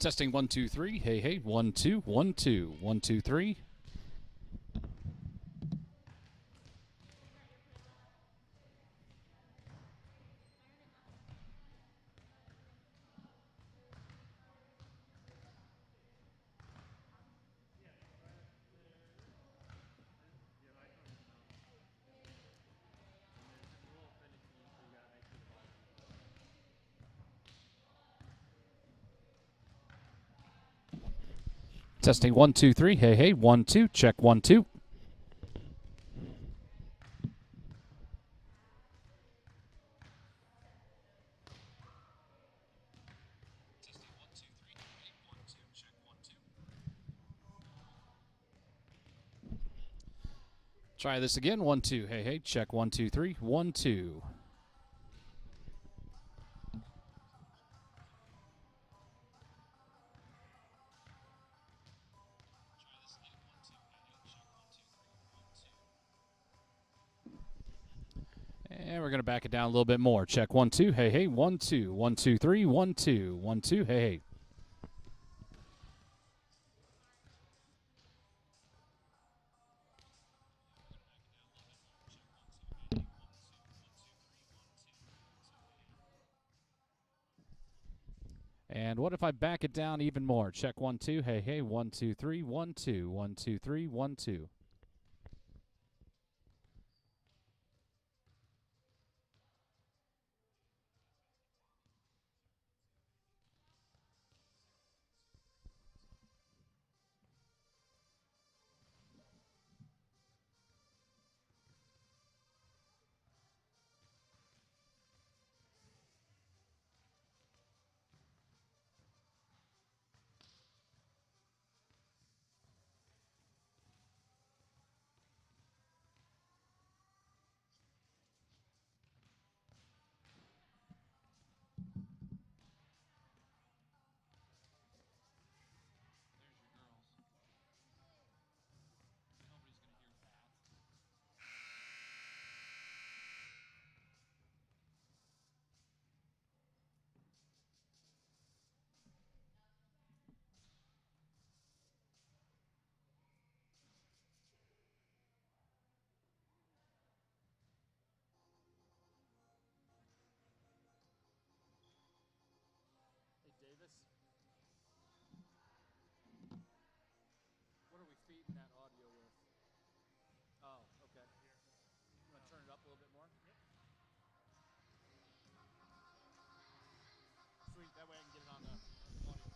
Testing 1 2 3. Hey hey 1 2 1 2 1 2 3. Testing 1 2 3. Hey hey 1 2. Check 1 2. Try this again. 1 2. Hey hey check 1 2 3. 1 2. And we're going to back it down a little bit more. Check 1 2. Hey hey 1 2 1 2 3 1 2 1 2. Hey hey. And what if I back it down even more? Check 1 2. Hey hey 1 2 3 1 2 1 2 3 1 2. What are we feeding that audio with? Oh, okay. You want to turn it up a little bit more? Sweet, that way I can get it on the audio.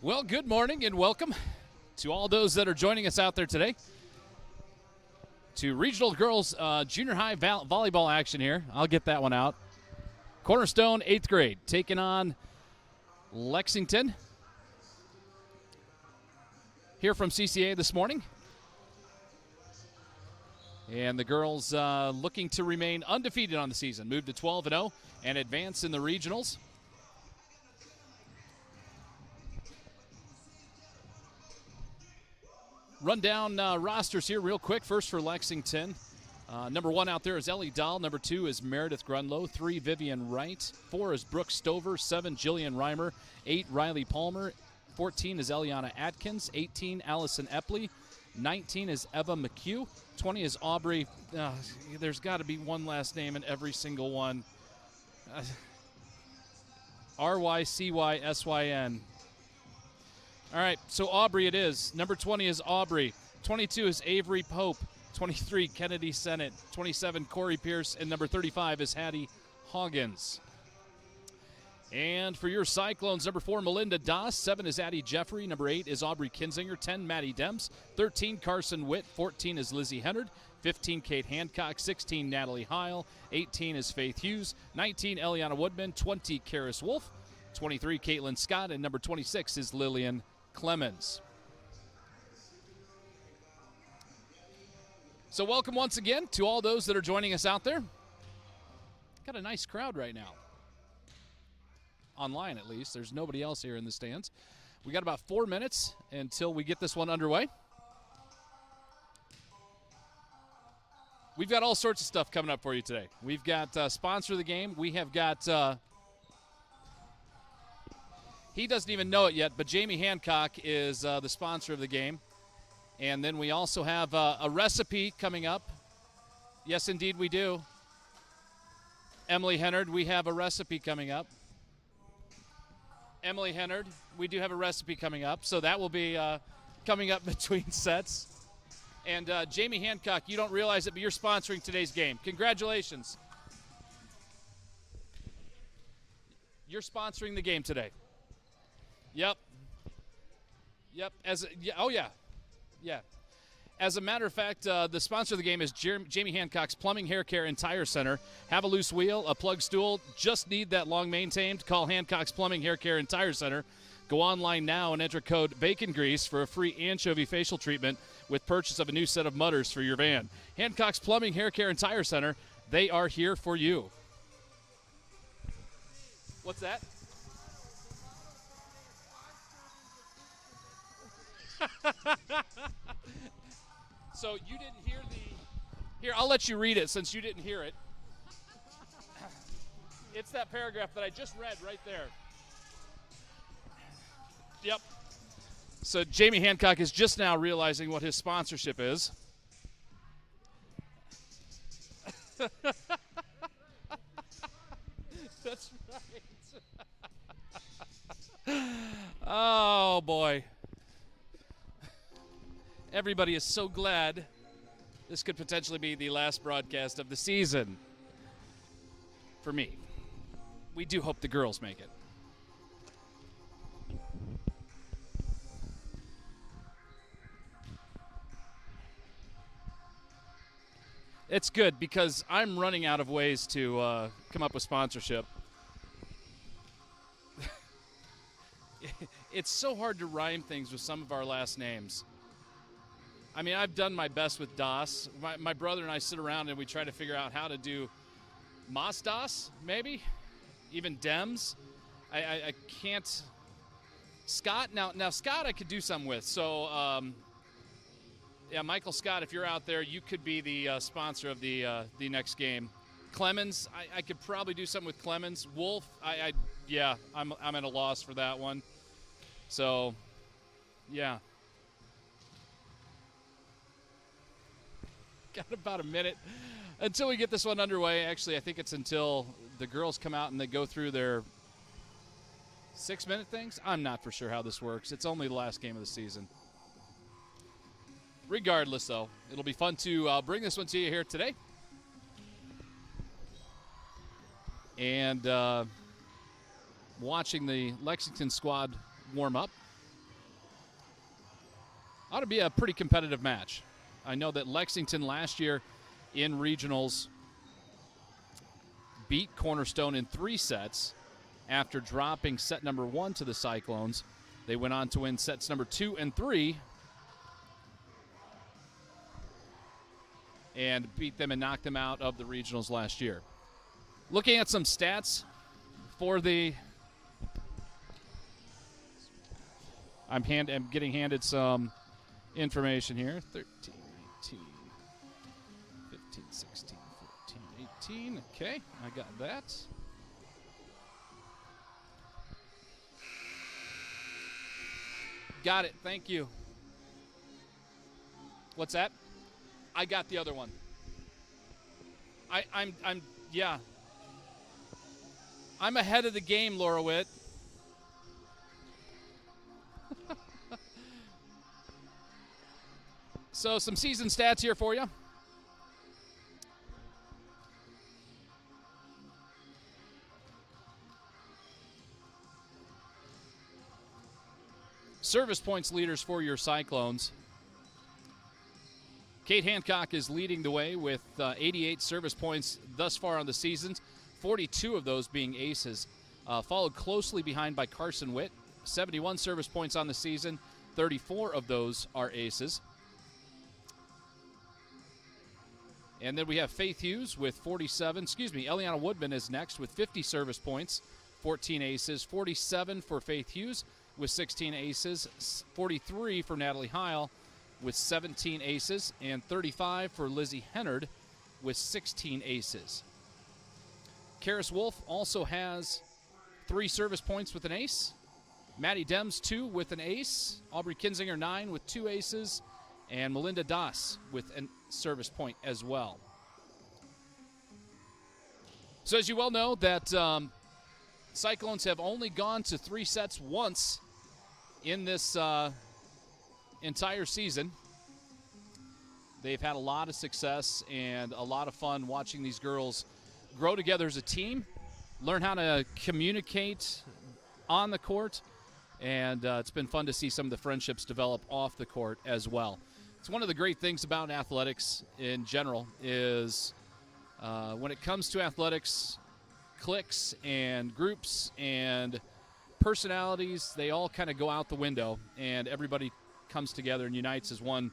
Well, good morning and welcome to all those that are joining us out there today to Regional Girls Junior High Volleyball action here. I'll get that one out. Cornerstone, 8th grade, taking on Lexington here from CCA this morning. And the girls looking to remain undefeated on the season, move to 12-0 and advance in the regionals. Run down rosters here real quick. First for Lexington. Number 1 out there is Ellie Dahl. Number 2 is Meredith Grunlow. 3, Vivian Wright. 4 is Brooke Stover. 7, Jillian Reimer. 8, Riley Palmer. 14 is Eliana Atkins. 18, Allison Epley. 19 is Eva McHugh. 20 is Aubrey. There's got to be one last name in every single one. Rycysyn. All right, so Aubrey it is. Number 20 is Aubrey. 22 is Avery Pope. 23, Kennedy Sennett. 27, Corey Pierce. And number 35 is Hattie Hoggins. And for your Cyclones, number 4, Melinda Doss. 7 is Addie Jeffrey. Number 8 is Aubrey Kinzinger. 10, Maddie Dems. 13, Carson Witt. 14 is Lizzie Hennard. 15, Kate Hancock. 16, Natalie Heil. 18 is Faith Hughes. 19, Eliana Woodman. 20, Karis Wolf. 23, Caitlin Scott. And number 26 is Lillian Clemens. So welcome once again to all those that are joining us out there. Got a nice crowd right now. Online, at least. There's nobody else here in the stands. We got about 4 minutes until we get this one underway. We've got all sorts of stuff coming up for you today. We've got sponsor of the game. We have got, he doesn't even know it yet, but Jamie Hancock is the sponsor of the game. And then we also have a recipe coming up. Yes, indeed, we do. Emily Hennard, we have a recipe coming up. Emily Hennard, we do have a recipe coming up. So that will be coming up between sets. And Jamie Hancock, you don't realize it, but you're sponsoring today's game. Congratulations. You're sponsoring the game today. Yep. Yeah. As a matter of fact, the sponsor of the game is Jamie Hancock's Plumbing, Hair Care, and Tire Center. Have a loose wheel, a plug stool, just need that long maintained? Call Hancock's Plumbing, Hair Care, and Tire Center. Go online now and enter code Bacon Grease for a free anchovy facial treatment with purchase of a new set of mutters for your van. Hancock's Plumbing, Hair Care, and Tire Center, they are here for you. What's that? So you didn't hear Here, I'll let you read it since you didn't hear it. It's that paragraph that I just read right there. Yep. So Jamie Hancock is just now realizing what his sponsorship is. That's right. Oh, boy. Everybody is so glad this could potentially be the last broadcast of the season. For me. We do hope the girls make it. It's good because I'm running out of ways to come up with sponsorship. It's so hard to rhyme things with some of our last names. I mean, I've done my best with DOS. My brother and I sit around and we try to figure out how to do Mas DOS, maybe? Even Dems. I can't. Scott, now Scott I could do something with. So, yeah, Michael Scott, if you're out there, you could be the sponsor of the next game. Clemens, I could probably do something with Clemens. Wolf, I'm at a loss for that one. So, yeah. Got about a minute until we get this one underway. Actually, I think it's until the girls come out and they go through their 6-minute things. I'm not for sure how this works. It's only the last game of the season. Regardless, though, it'll be fun to bring this one to you here today. And watching the Lexington squad warm up. Ought to be a pretty competitive match. I know that Lexington last year in regionals beat Cornerstone in 3 sets after dropping set number 1 to the Cyclones. They went on to win sets number 2 and 3 and beat them and knocked them out of the regionals last year. Looking at some stats for the... I'm getting handed some information here. 13, 18, 15, 16, 14, 18. Okay, I got that. Got it. Thank you. What's that? I got the other one. Yeah. I'm ahead of the game, Laura Witt. So some season stats here for you. Service points leaders for your Cyclones. Kate Hancock is leading the way with 88 service points thus far on the season, 42 of those being aces. Followed closely behind by Carson Witt, 71 service points on the season, 34 of those are aces. And then we have Faith Hughes with 47. Eliana Woodman is next with 50 service points, 14 aces. 47 for Faith Hughes with 16 aces. 43 for Natalie Heil with 17 aces. And 35 for Lizzie Hennard with 16 aces. Karis Wolf also has 3 service points with an ace. Maddie Dems, 2 with an ace. Aubrey Kinzinger, 9 with 2 aces. And Melinda Das with a service point as well. So as you well know, that Cyclones have only gone to 3 sets once in this entire season. They've had a lot of success and a lot of fun watching these girls grow together as a team, learn how to communicate on the court, and it's been fun to see some of the friendships develop off the court as well. It's one of the great things about athletics in general is when it comes to athletics, cliques and groups and personalities, they all kind of go out the window, and everybody comes together and unites as one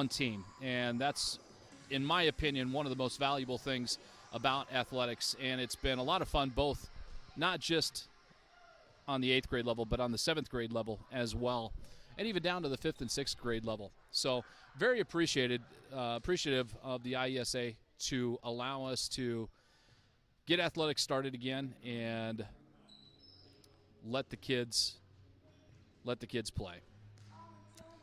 team. And that's, in my opinion, one of the most valuable things about athletics. And it's been a lot of fun, both not just on the 8th grade level, but on the 7th grade level as well, and even down to the 5th and 6th grade level. So very appreciative of the IESA to allow us to get athletics started again and let the kids play.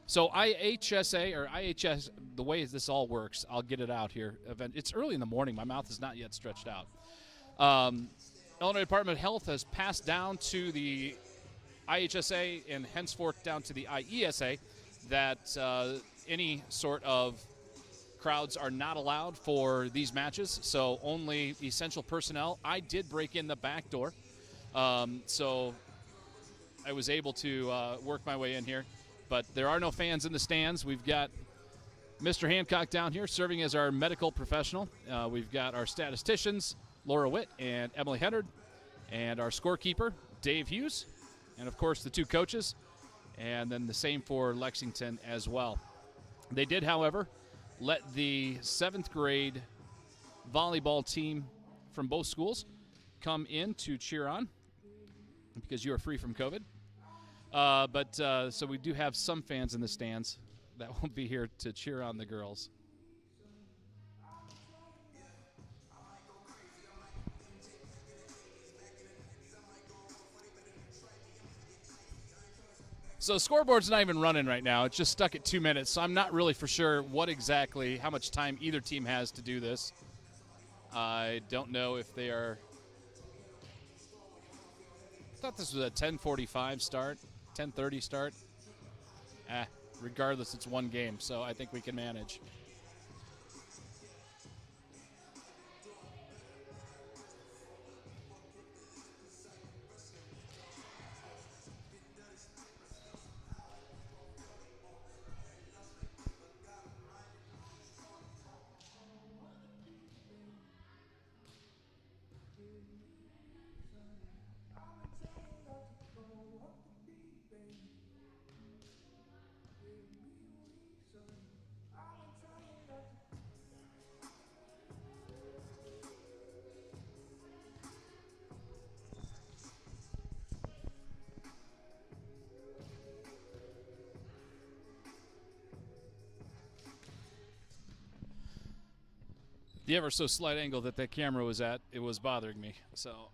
So IHS, the way this all works, I'll get it out here. It's early in the morning. My mouth is not yet stretched out. Illinois Department of Health has passed down to the IHSA and henceforth down to the IESA that any sort of crowds are not allowed for these matches, so only essential personnel. I did break in the back door, so I was able to work my way in here, but there are no fans in the stands. We've got Mr. Hancock down here serving as our medical professional. We've got our statisticians, Laura Witt and Emily Hennard, and our scorekeeper, Dave Hughes, and, of course, the 2 coaches, and then the same for Lexington as well. They did, however, let the 7th grade volleyball team from both schools come in to cheer on because you are free from COVID. So we do have some fans in the stands that won't be here to cheer on the girls. So scoreboard's not even running right now. It's just stuck at 2 minutes, so I'm not really for sure how much time either team has to do this. I don't know if they are... I thought this was a 10:45 start, 10:30 start. Regardless, it's one game, so I think we can manage. The ever so slight angle that camera was at, it was bothering me. So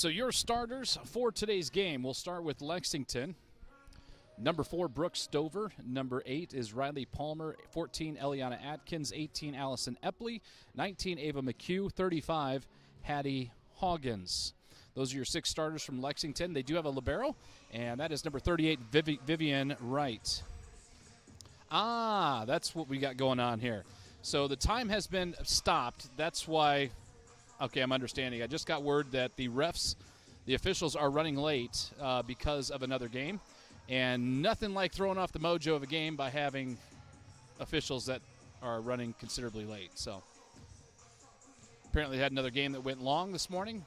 your starters for today's game, we'll start with Lexington. Number 4, Brooke Stover. Number 8 is Riley Palmer. 14, Eliana Atkins. 18, Allison Epley. 19, Ava McHugh. 35, Hattie Hoggins. Those are your 6 starters from Lexington. They do have a libero, and that is number 38, Vivian Wright. That's what we got going on here. So the time has been stopped. That's why, okay, I'm understanding. I just got word that the officials are running late because of another game. And nothing like throwing off the mojo of a game by having officials that are running considerably late. So apparently they had another game that went long this morning.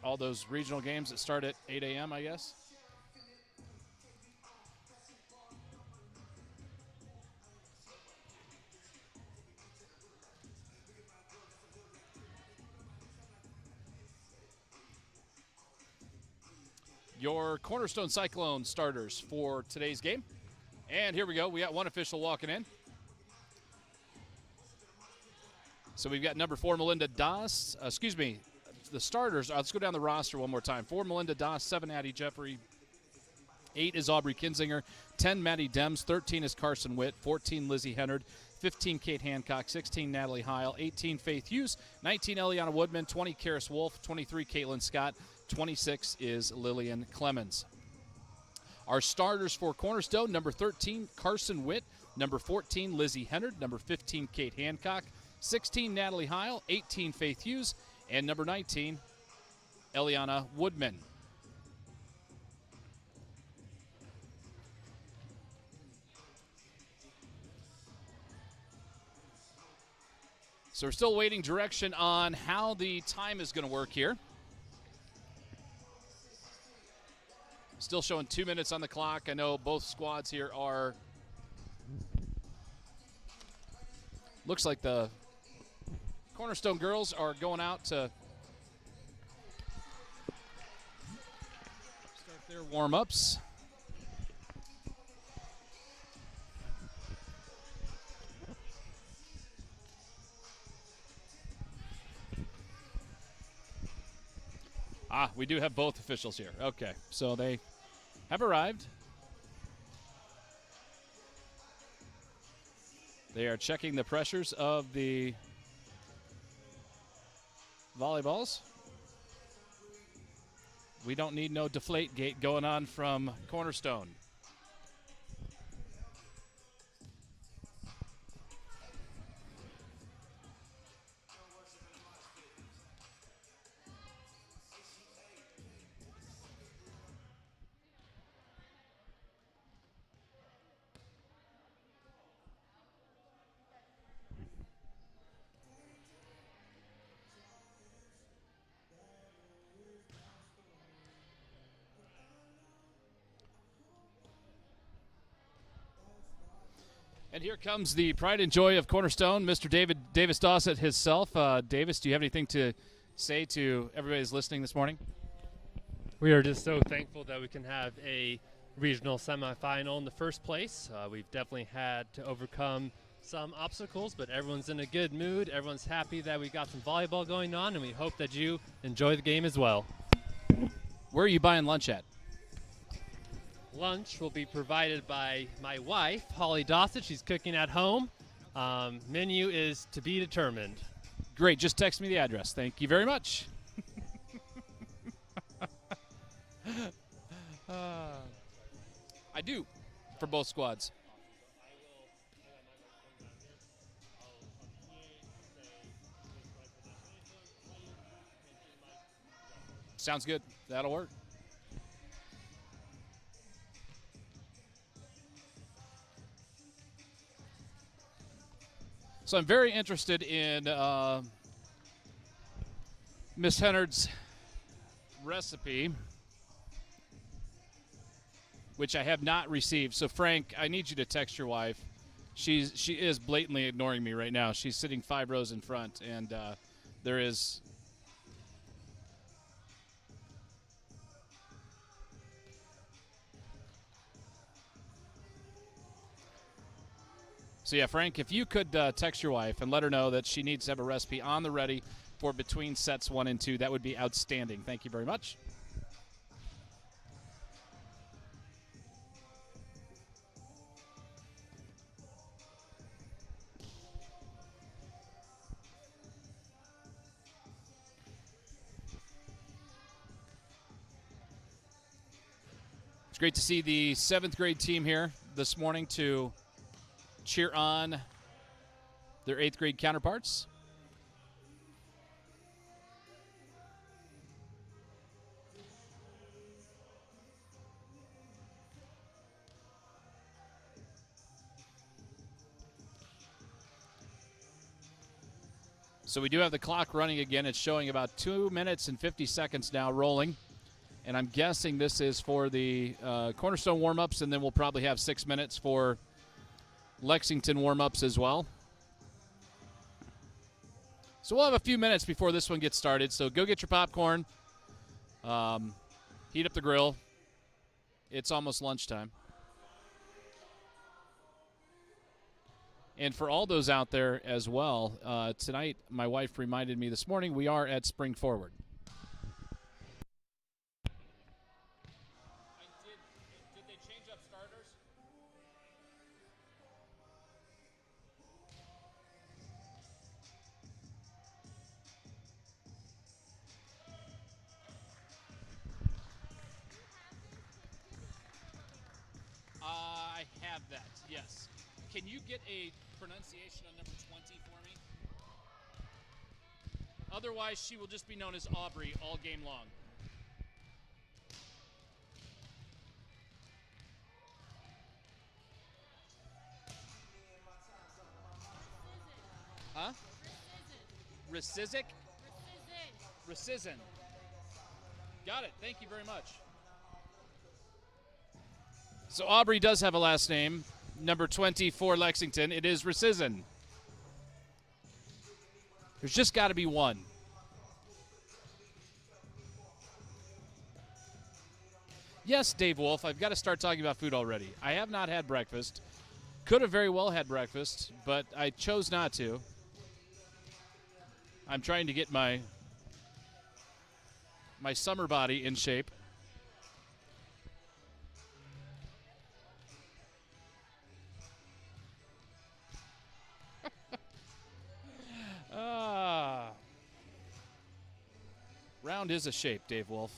All those regional games that start at 8 a.m., I guess. Your Cornerstone Cyclone starters for today's game. And here we go. We got one official walking in. So we've got number 4, Melinda Doss. The starters. Let's go down the roster one more time. 4, Melinda Doss. 7, Addie Jeffrey. 8 is Aubrey Kinzinger. 10, Maddie Dems. 13 is Carson Witt. 14, Lizzie Hennard. 15, Kate Hancock. 16, Natalie Heil. 18, Faith Hughes. 19, Eliana Woodman. 20, Karis Wolf. 23, Caitlin Scott. 26 is Lillian Clemens. Our starters for Cornerstone, number 13, Carson Witt. Number 14, Lizzie Hennard. Number 15, Kate Hancock. 16, Natalie Heil. 18, Faith Hughes. And number 19, Eliana Woodman. So we're still waiting direction on how the time is going to work here. Still showing 2 minutes on the clock. I know both squads here are, looks like the Cornerstone girls are going out to start their warm-ups. We do have both officials here. Okay, so they have arrived. They are checking the pressures of the volleyballs. We don't need no deflate gate going on from Cornerstone. And here comes the pride and joy of Cornerstone, Mr. Davis Dawsett himself. Davis, do you have anything to say to everybody who's listening this morning? We are just so thankful that we can have a regional semifinal in the first place. We've definitely had to overcome some obstacles, but everyone's in a good mood. Everyone's happy that we got some volleyball going on, and we hope that you enjoy the game as well. Where are you buying lunch at? Lunch will be provided by my wife, Holly Dawsett. She's cooking at home. Menu is to be determined. Great. Just text me the address. Thank you very much. I do, for both squads. Sounds good. That'll work. So I'm very interested in Miss Hennard's recipe, which I have not received. So, Frank, I need you to text your wife She is blatantly ignoring me right now. She's sitting 5 rows in front, and there is. So yeah, Frank, if you could text your wife and let her know that she needs to have a recipe on the ready for between sets 1 and 2, that would be outstanding. Thank you very much. It's great to see the 7th grade team here this morning to cheer on their 8th grade counterparts. So we do have the clock running again. It's showing about 2 minutes and 50 seconds now rolling. And I'm guessing this is for the Cornerstone warm-ups, and then we'll probably have 6 minutes for Lexington warm-ups as well. So we'll have a few minutes before this one gets started. So go get your popcorn. Heat up the grill. It's almost lunchtime. And for all those out there as well, tonight my wife reminded me this morning we are at Spring Forward. Did they change up starters? I have that, yes. Can you get a pronunciation on number 20 for me? Otherwise, she will just be known as Aubrey all game long. Huh? Recizic? Recizin. Got it. Thank you very much. So Aubrey does have a last name. Number 20 for Lexington. It is Recizin. There's just got to be one. Yes, Dave Wolf, I've got to start talking about food already. I have not had breakfast. Could have very well had breakfast, but I chose not to. I'm trying to get my summer body in shape. Round is a shape, Dave Wolf.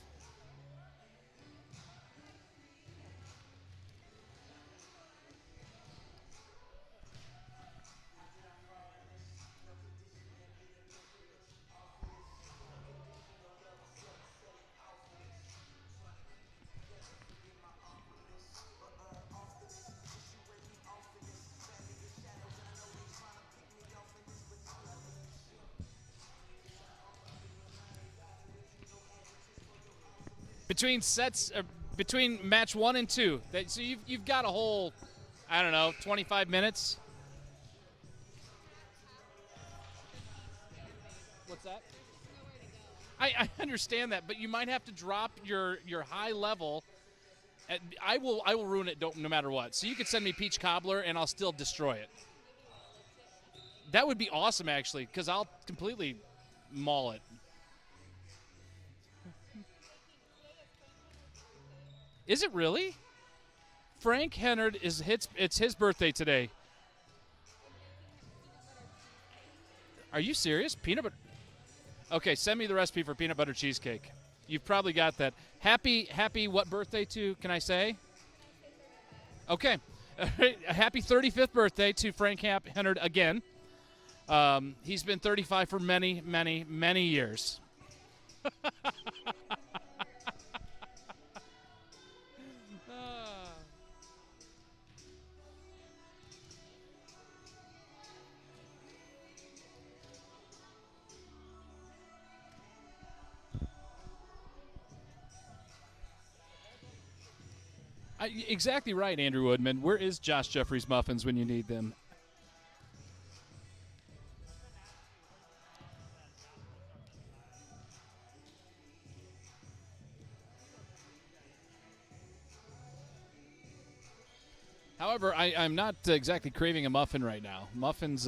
Between sets, between match 1 and 2, so you've got a whole, I don't know, 25 minutes. What's that? I understand that, but you might have to drop your high level. I will ruin it no matter what. So you could send me peach cobbler, and I'll still destroy it. That would be awesome, actually, because I'll completely maul it. Is it really? Frank Hennard it's his birthday today. Are you serious? Peanut butter. Okay, send me the recipe for peanut butter cheesecake. You've probably got that. Happy what birthday to, can I say? Okay. Happy 35th birthday to Frank Hennard again. He's been 35 for many, many, many years. Exactly right, Andrew Woodman. Where is Josh Jeffrey's Muffins when you need them? However, I'm not exactly craving a muffin right now. Muffins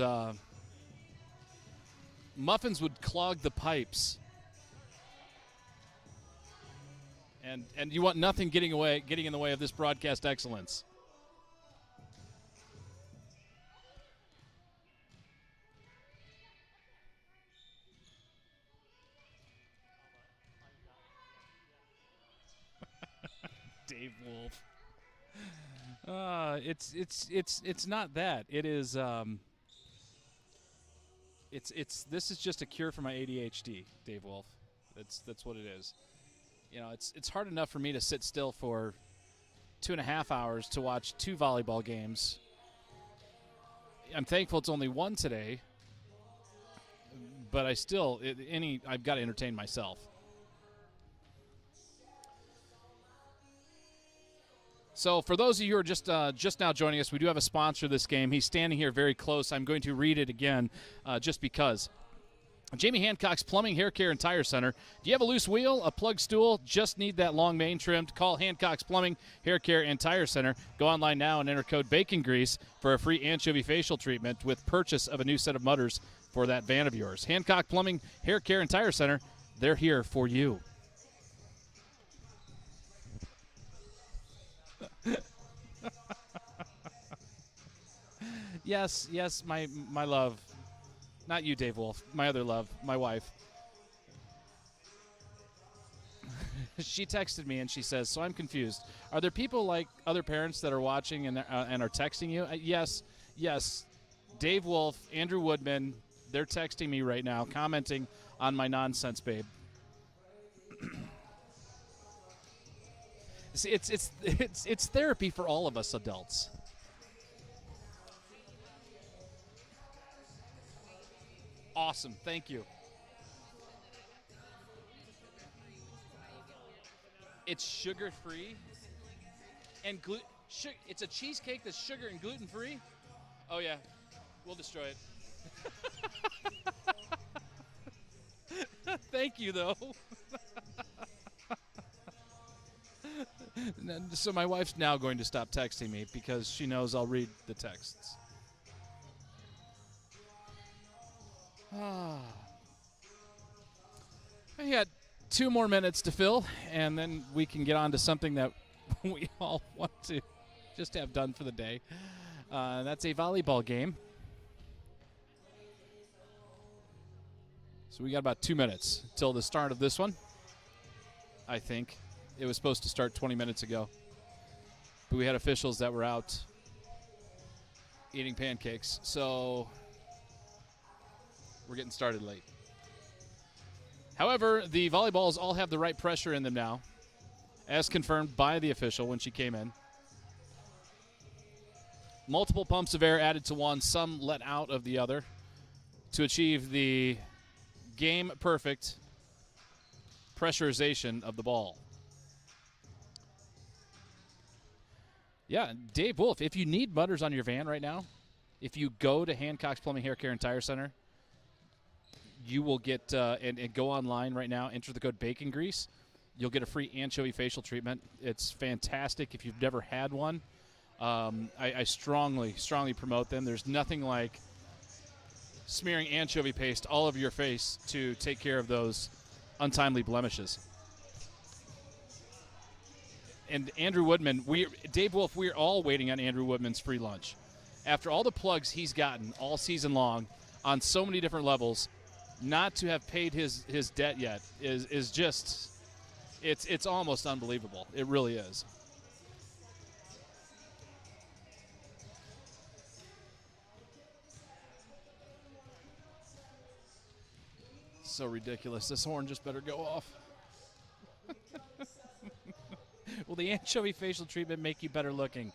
would clog the pipes. And you want nothing getting in the way of this broadcast excellence. Dave Wolf. It's not that. It is this is just a cure for my ADHD, Dave Wolf. That's what it is. You know, it's hard enough for me to sit still for 2.5 hours to watch 2 volleyball games. I'm thankful it's only one today, but I've got to entertain myself. So for those of you who are just now joining us, we do have a sponsor of this game. He's standing here very close. I'm going to read it again just because. Jamie Hancock's Plumbing, Hair Care, and Tire Center. Do you have a loose wheel, a plug stool, just need that long mane trimmed? Call Hancock's Plumbing, Hair Care, and Tire Center. Go online now and enter code Bacon Grease for a free anchovy facial treatment with purchase of a new set of mutters for that van of yours. Hancock Plumbing, Hair Care, and Tire Center, they're here for you. Yes, my love. Not you, Dave Wolf. My other love, my wife. She texted me and she says, "So I'm confused. Are there people like other parents that are watching and are texting you?" Yes. Dave Wolf, Andrew Woodman, they're texting me right now, commenting on my nonsense, babe. See, it's therapy for all of us adults. Awesome. Thank you. It's sugar-free and it's a cheesecake that's sugar and gluten-free? Oh, yeah. We'll destroy it. Thank you, though. So my wife's now going to stop texting me because she knows I'll read the texts. I got 2 more minutes to fill, and then we can get on to something that we all want to just have done for the day. That's a volleyball game. So we got about 2 minutes till the start of this one. I think it was supposed to start 20 minutes ago, but we had officials that were out eating pancakes, so we're getting started late. However, the volleyballs all have the right pressure in them now, as confirmed by the official when she came in. Multiple pumps of air added to one, some let out of the other, to achieve the game-perfect pressurization of the ball. Yeah, Dave Wolf, if you need mutters on your van right now, if you go to Hancock's Plumbing, Hair Care, and Tire Center, you will get, and go online right now, enter the code Bacon Grease. You'll get a free anchovy facial treatment. It's fantastic if you've never had one. I strongly promote them. There's nothing like smearing anchovy paste all over your face to take care of those untimely blemishes. And Andrew Woodman, Dave Wolf, we're all waiting on Andrew Woodman's free lunch. After all the plugs he's gotten all season long on so many different levels, not to have paid his debt yet is just, it's almost unbelievable. It really is. So ridiculous. This horn just better go off. Will the anchovy facial treatment make you better looking?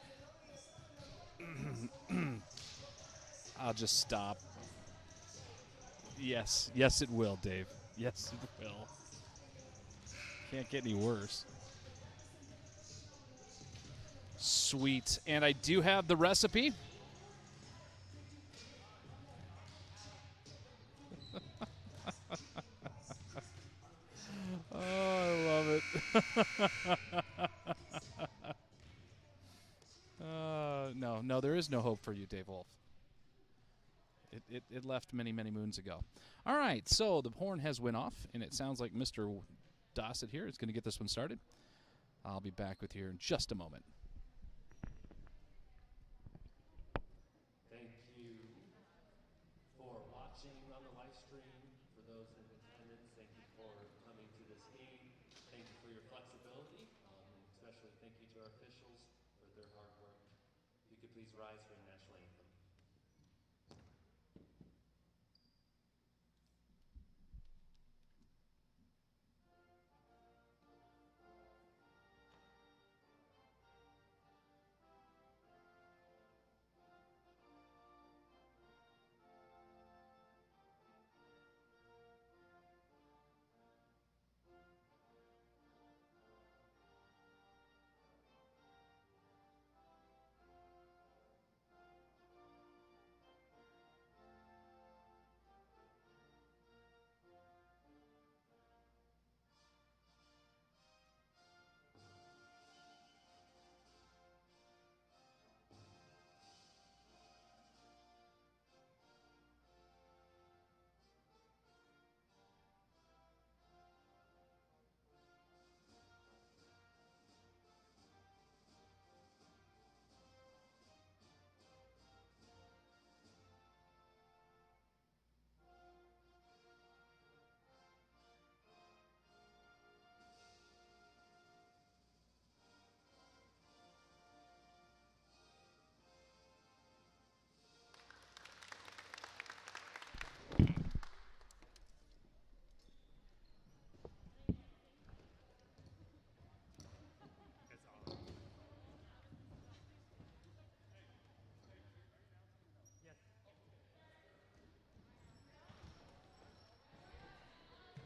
I'll just stop. Yes, it will, Dave. Yes, it will. Can't get any worse. Sweet. And I do have the recipe. Oh, I love it. is no hope for you, Dave Wolf. It left many, many moons ago. All right, so the horn has went off, and it sounds like Mr. Dossett here is going to get this one started. I'll be back with you in just a moment. Thank you for watching on the live stream. For those in attendance, thank you for coming to this game. Thank you for your flexibility. Especially thank you to our officials for their hard work. If you could please rise for the national anthem.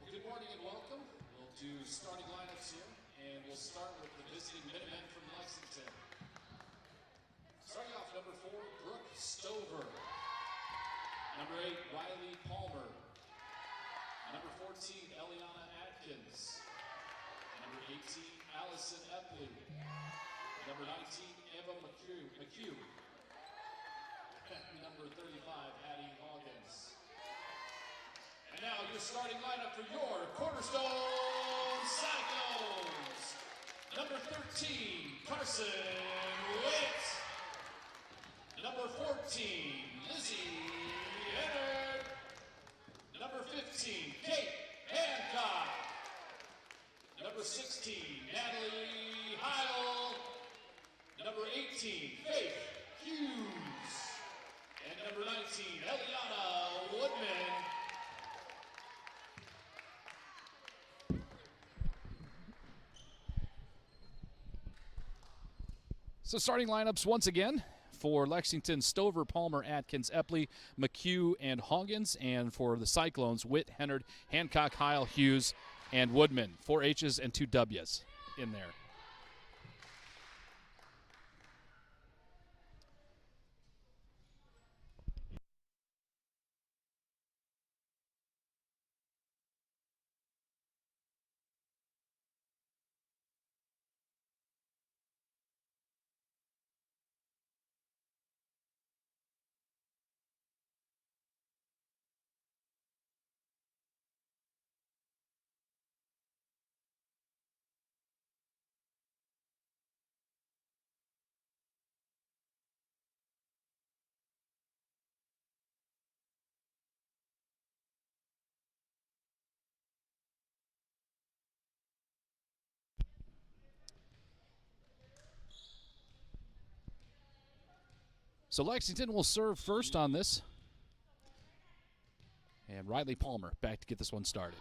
Good morning and welcome. We'll do starting lineups here, and we'll start with the visiting Minutemen from Lexington. Starting off, number 4, Brooke Stover. Number 8, Riley Palmer. Number 14, Eliana Atkins. Number 18, Allison Epley. Number 19, Eva McHugh. Number 35, Addie Hoggins. And now your starting lineup for your Cornerstone Cyclones. Number 13, Carson Witt. Number 14, Lizzie Ennard. Number 15, Kate Hancock. Number 16, Natalie Heidel. Number 18, Faith Hughes. And number 19, Eliana Woodman. So starting lineups once again for Lexington: Stover, Palmer, Atkins, Epley, McHugh, and Hoggins. And for the Cyclones, Witt, Hennard, Hancock, Heil, Hughes, and Woodman. 4 H's and 2 W's in there. So Lexington will serve first on this. And Riley Palmer back to get this one started.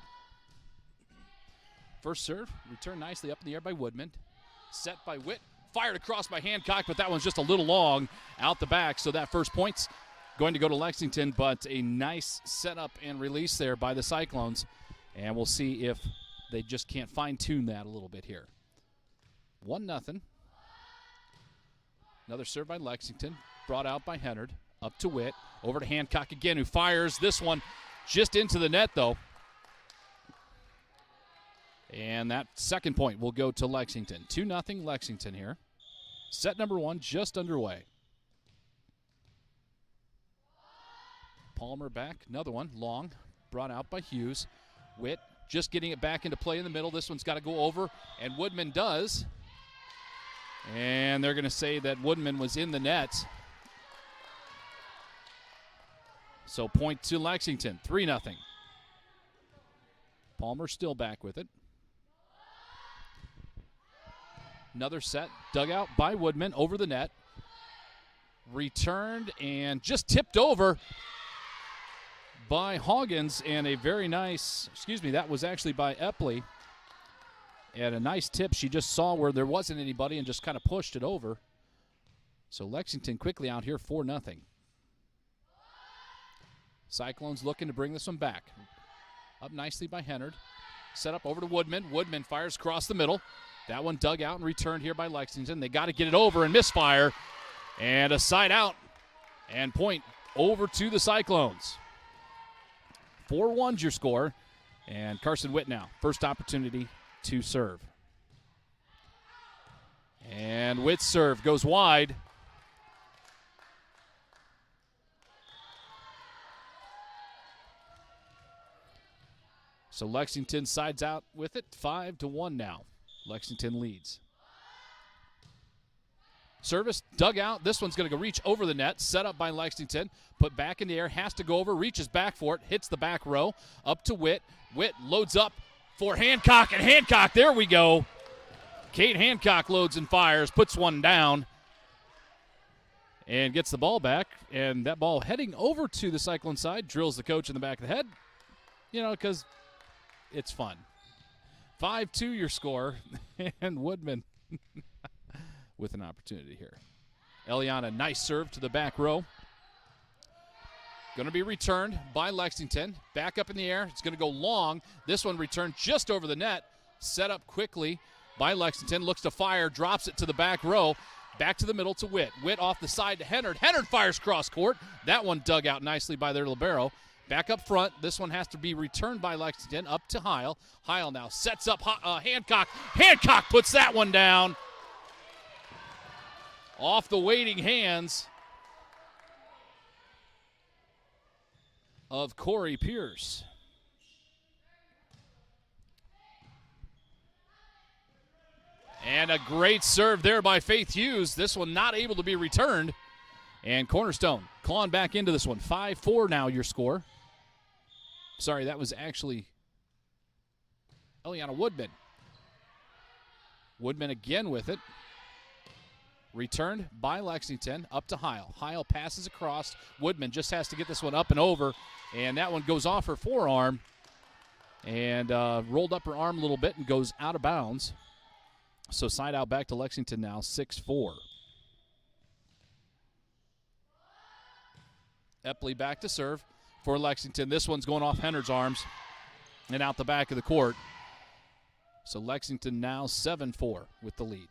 First serve, returned nicely up in the air by Woodman. Set by Witt, fired across by Hancock, but that one's just a little long out the back. So that first point's going to go to Lexington, but a nice setup and release there by the Cyclones. And we'll see if they just can't fine-tune that a little bit here. 1-0. Another serve by Lexington. Brought out by Hennard, up to Witt, over to Hancock again, who fires this one just into the net, though. And that second point will go to Lexington. 2-0 Lexington here. Set number 1 just underway. Palmer back, another one, long, brought out by Hughes. Witt just getting it back into play in the middle. This one's got to go over, and Woodman does. And they're going to say that Woodman was in the net. So point to Lexington, 3-0. Palmer still back with it. Another set, dug out by Woodman over the net. Returned and just tipped over by Hoggins, and a very nice, that was actually by Epley. And a nice tip she just saw where there wasn't anybody and just kind of pushed it over. So Lexington quickly out here 4-0. Cyclones looking to bring this one back. Up nicely by Hennard. Set up over to Woodman. Woodman fires across the middle. That one dug out and returned here by Lexington. They got to get it over and misfire. And a side out. And point over to the Cyclones. 4-1's your score. And Carson Witt now, first opportunity to serve. And Witt's serve goes wide. So Lexington sides out with it, 5-1 now. Lexington leads. Service dug out. This one's going to go reach over the net. Set up by Lexington. Put back in the air. Has to go over. Reaches back for it. Hits the back row. Up to Witt. Witt loads up for Hancock. And Hancock, there we go. Kate Hancock loads and fires. Puts one down. And gets the ball back. And that ball heading over to the Cyclone side. Drills the coach in the back of the head. You know, because it's fun. 5-2 your score. And Woodman with an opportunity here. Eliana, nice serve to the back row. Going to be returned by Lexington. Back up in the air. It's going to go long. This one returned just over the net. Set up quickly by Lexington. Looks to fire. Drops it to the back row. Back to the middle to Witt. Witt off the side to Hennard. Hennard fires cross court. That one dug out nicely by their libero. Back up front. This one has to be returned by Lexington. Up to Heil. Heil now sets up Hancock. Hancock puts that one down. Off the waiting hands of Corey Pierce. And a great serve there by Faith Hughes. This one not able to be returned. And Cornerstone clawing back into this one. 5-4 now your score. Sorry, that was actually Eliana Woodman. Woodman again with it. Returned by Lexington, up to Heil. Heil passes across. Woodman just has to get this one up and over, and that one goes off her forearm and rolled up her arm a little bit and goes out of bounds. So side out back to Lexington now, 6-4. Epley back to serve for Lexington. This one's going off Hennard's arms and out the back of the court. So Lexington now 7-4 with the lead.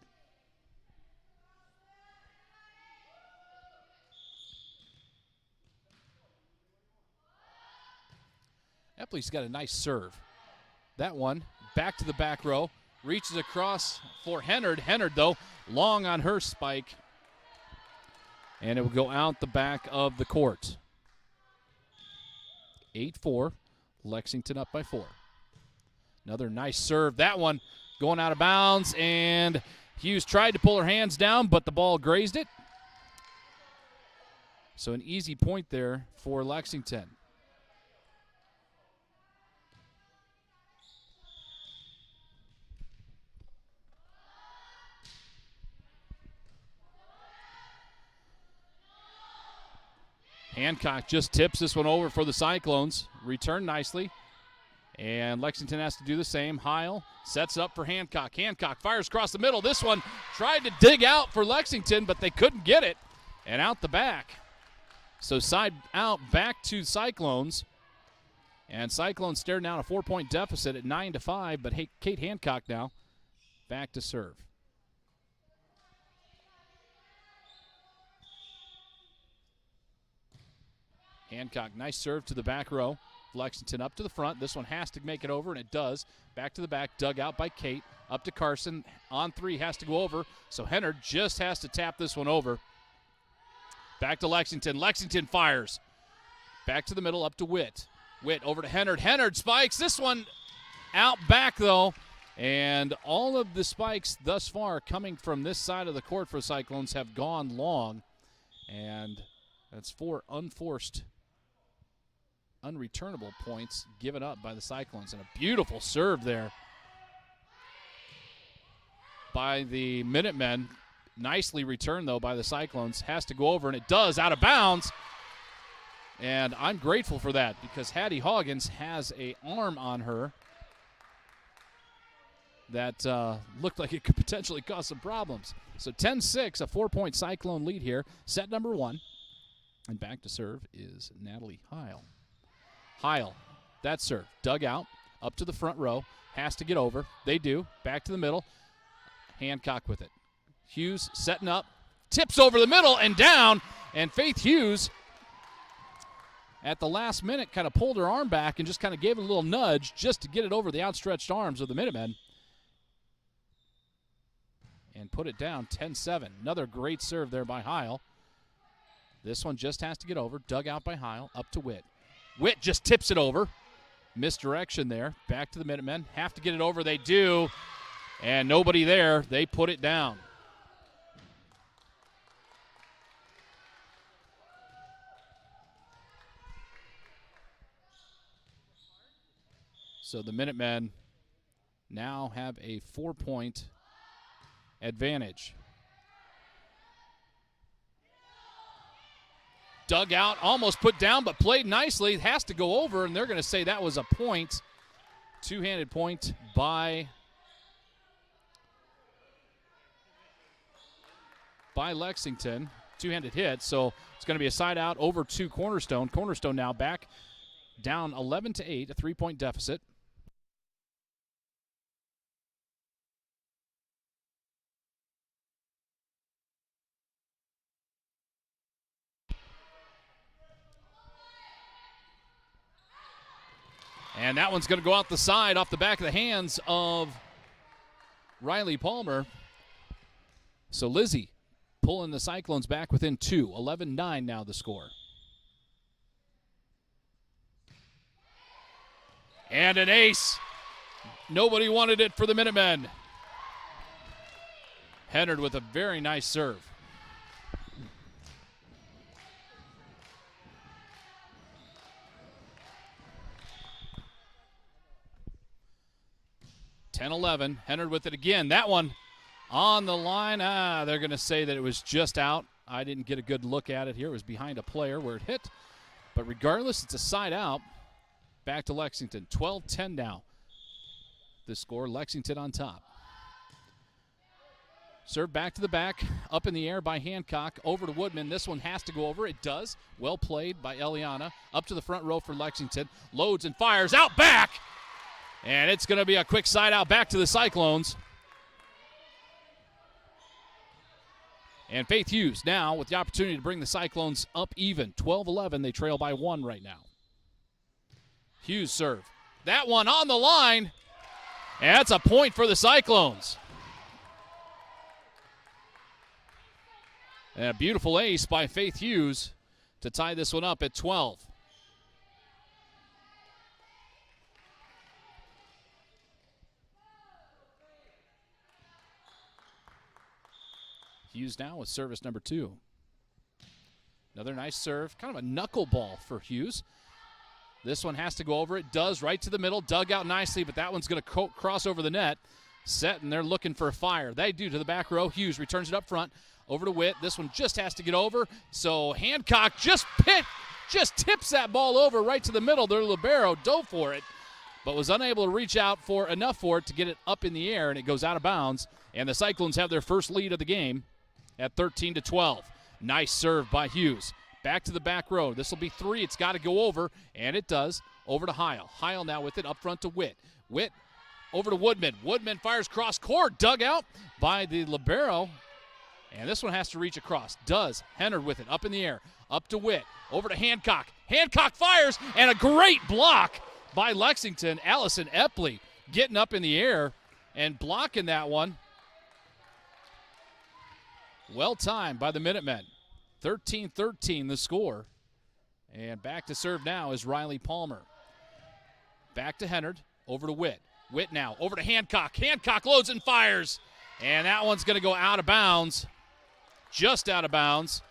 Epley's got a nice serve. That one back to the back row. Reaches across for Hennard. Hennard, though, long on her spike. And it will go out the back of the court. 8-4. Lexington up by 4. Another nice serve. That one going out of bounds. And Hughes tried to pull her hands down, but the ball grazed it. So an easy point there for Lexington. Hancock just tips this one over for the Cyclones. Return nicely. And Lexington has to do the same. Heil sets up for Hancock. Hancock fires across the middle. This one tried to dig out for Lexington, but they couldn't get it. And out the back. So side out back to Cyclones. And Cyclones staring down a 4-point deficit at 9-5, but Kate Hancock now back to serve. Hancock, nice serve to the back row. Lexington up to the front. This one has to make it over, and it does. Back to the back, dug out by Kate. Up to Carson. On 3, has to go over. So Hennard just has to tap this one over. Back to Lexington. Lexington fires. Back to the middle, up to Witt. Witt over to Hennard. Hennard spikes. This one out back, though. And all of the spikes thus far coming from this side of the court for Cyclones have gone long. And that's 4 unforced, unreturnable points given up by the Cyclones. And a beautiful serve there by the Minutemen. Nicely returned, though, by the Cyclones. Has to go over, and it does, out of bounds. And I'm grateful for that because Hattie Hoggins has an arm on her that looked like it could potentially cause some problems. So 10-6, a 4-point Cyclone lead here. Set number 1. And back to serve is Natalie Heil. Heil, that serve, dug out, up to the front row. Has to get over. They do. Back to the middle. Hancock with it. Hughes setting up. Tips over the middle and down. And Faith Hughes at the last minute kind of pulled her arm back and just kind of gave it a little nudge just to get it over the outstretched arms of the Minutemen. And put it down 10-7. Another great serve there by Heil. This one just has to get over. Dug out by Heil. Up to Witt. Witt just tips it over. Misdirection there. Back to the Minutemen. Have to get it over. They do. And nobody there. They put it down. So the Minutemen now have a 4-point advantage. Dug out, almost put down, but played nicely. Has to go over, and they're going to say that was a point. Two-handed point by Lexington. Two-handed hit, so it's going to be a side out over to Cornerstone. Cornerstone now back down 11-8, a 3-point deficit. And that one's going to go out the side off the back of the hands of Riley Palmer. So Lizzie pulling the Cyclones back within 2. 11-9 now the score. And an ace. Nobody wanted it for the Minutemen. Hennard with a very nice serve. (10-11). Hennard with it again. That one on the line. They're going to say that it was just out. I didn't get a good look at it here. It was behind a player where it hit. But regardless, it's a side out. Back to Lexington. 12-10 now. The score, Lexington on top. Serve back to the back. Up in the air by Hancock. Over to Woodman. This one has to go over. It does. Well played by Eliana. Up to the front row for Lexington. Loads and fires. Out back. And it's going to be a quick side out back to the Cyclones. And Faith Hughes now with the opportunity to bring the Cyclones up even. 12-11. They trail by 1 right now. Hughes serve. That one on the line. And that's a point for the Cyclones. And a beautiful ace by Faith Hughes to tie this one up at 12. Hughes now with service number 2. Another nice serve. Kind of a knuckleball for Hughes. This one has to go over. It does, right to the middle. Dug out nicely, but that one's going to cross over the net. Set, and they're looking for a fire. They do to the back row. Hughes returns it up front. Over to Witt. This one just has to get over. So Hancock just tips that ball over right to the middle. Their libero dove for it, but was unable to reach out for enough for it to get it up in the air, and it goes out of bounds. And the Cyclones have their first lead of the game at 13-12. Nice serve by Hughes. Back to the back row. This will be 3. It's got to go over, and it does. Over to Heil. Heil now with it up front to Witt. Witt over to Woodman. Woodman fires cross court. Dug out by the libero. And this one has to reach across. Does. Hennard with it up in the air. Up to Witt. Over to Hancock. Hancock fires, and a great block by Lexington. Allison Epley getting up in the air and blocking that one. Well timed by the Minutemen. 13-13 the score. And back to serve now is Riley Palmer. Back to Hennard, over to Witt. Witt now, over to Hancock. Hancock loads and fires. And that one's going to go out of bounds. Just out of bounds.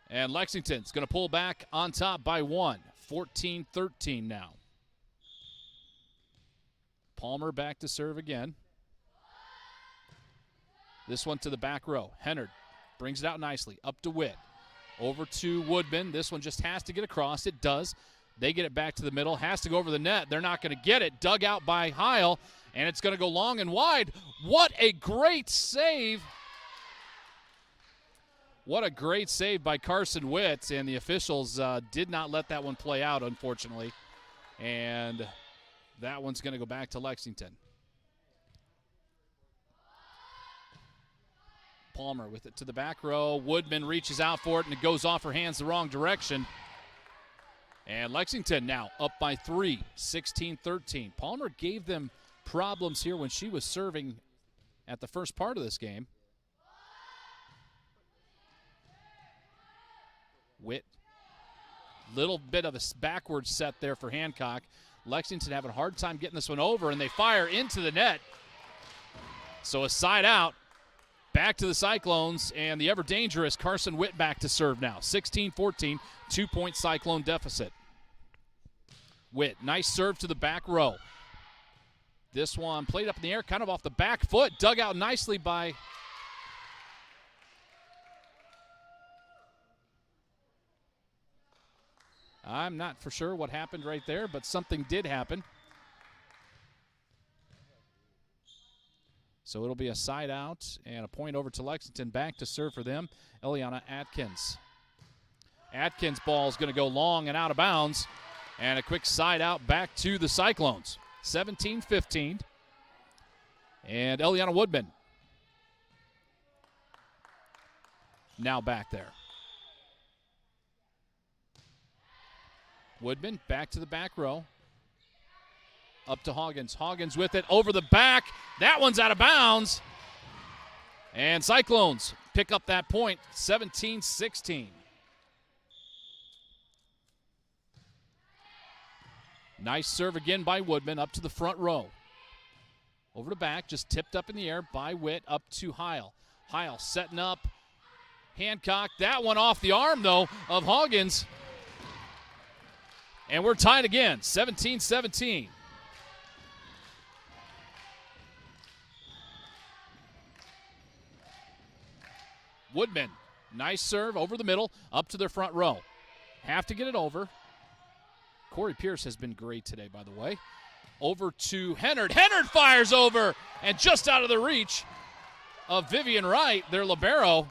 And Lexington's going to pull back on top by 1. 14-13 now. Palmer back to serve again. This one to the back row. Hennard brings it out nicely. Up to Witt. Over to Woodman. This one just has to get across. It does. They get it back to the middle. Has to go over the net. They're not going to get it. Dug out by Heil. And it's going to go long and wide. What a great save. What a great save by Carson Witt. And the officials did not let that one play out, unfortunately. And that one's going to go back to Lexington. Palmer with it to the back row. Woodman reaches out for it, and it goes off her hands the wrong direction. And Lexington now up by 3, 16-13. Palmer gave them problems here when she was serving at the first part of this game. Witt, little bit of a backward set there for Hancock. Lexington having a hard time getting this one over, and they fire into the net. So a side out. Back to the Cyclones, and the ever-dangerous Carson Witt back to serve now. 16-14, 2-point Cyclone deficit. Witt, nice serve to the back row. This one played up in the air, kind of off the back foot, dug out nicely by I'm not for sure what happened right there, but something did happen. So it'll be a side out and a point over to Lexington. Back to serve for them, Eliana Atkins. Atkins' ball is going to go long and out of bounds. And a quick side out back to the Cyclones. 17-15. And Eliana Woodman now back there. Woodman back to the back row. Up to Hoggins. Hoggins with it over the back. That one's out of bounds. And Cyclones pick up that point, 17-16. Nice serve again by Woodman up to the front row. Over to back, just tipped up in the air by Witt up to Heil. Heil setting up. Hancock, that one off the arm, though, of Hoggins. And we're tied again, 17-17. Woodman, nice serve over the middle, up to their front row. Have to get it over. Corey Pierce has been great today, by the way. Over to Hennard. Hennard fires over, and just out of the reach of Vivian Wright, their libero.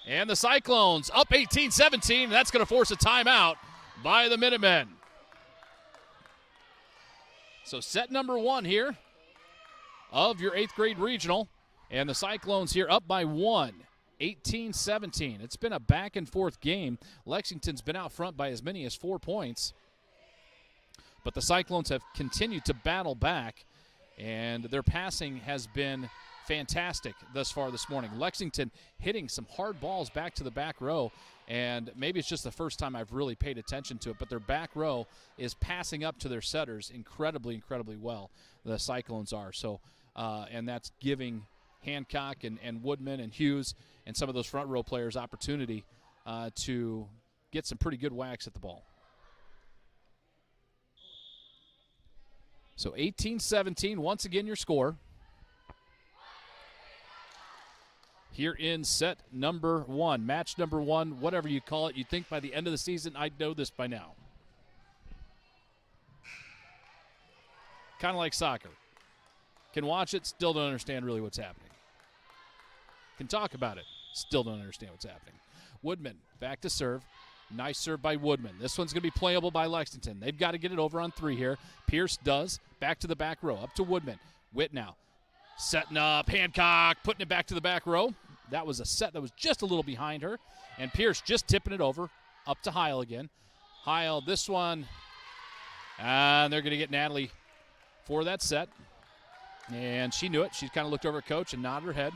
And the Cyclones up 18-17, and that's going to force a timeout by the Minutemen. So set number 1 here of your 8th grade regional, and the Cyclones here up by 1. 18-17. It's been a back-and-forth game. Lexington's been out front by as many as 4 points. But the Cyclones have continued to battle back, and their passing has been fantastic thus far this morning. Lexington hitting some hard balls back to the back row, and maybe it's just the first time I've really paid attention to it, but their back row is passing up to their setters incredibly, incredibly well. The Cyclones are. So, and that's giving Hancock and Woodman and Hughes and some of those front row players opportunity to get some pretty good whacks at the ball. So 18-17, once again your score. Here in set number 1, match number 1, whatever you call it. You'd think by the end of the season I'd know this by now. Kind of like soccer. Can watch it, still don't understand really what's happening. Can talk about it, still don't understand what's happening. Woodman back to serve. Nice serve by Woodman. This one's going to be playable by Lexington. They've got to get it over on 3 here. Pierce does. Back to the back row. Up to Woodman. Witt now. Setting up. Hancock putting it back to the back row. That was a set that was just a little behind her. And Pierce just tipping it over. Up to Heil again. Heil, this one. And they're going to get Natalie for that set. And she knew it. She kind of looked over at coach and nodded her head.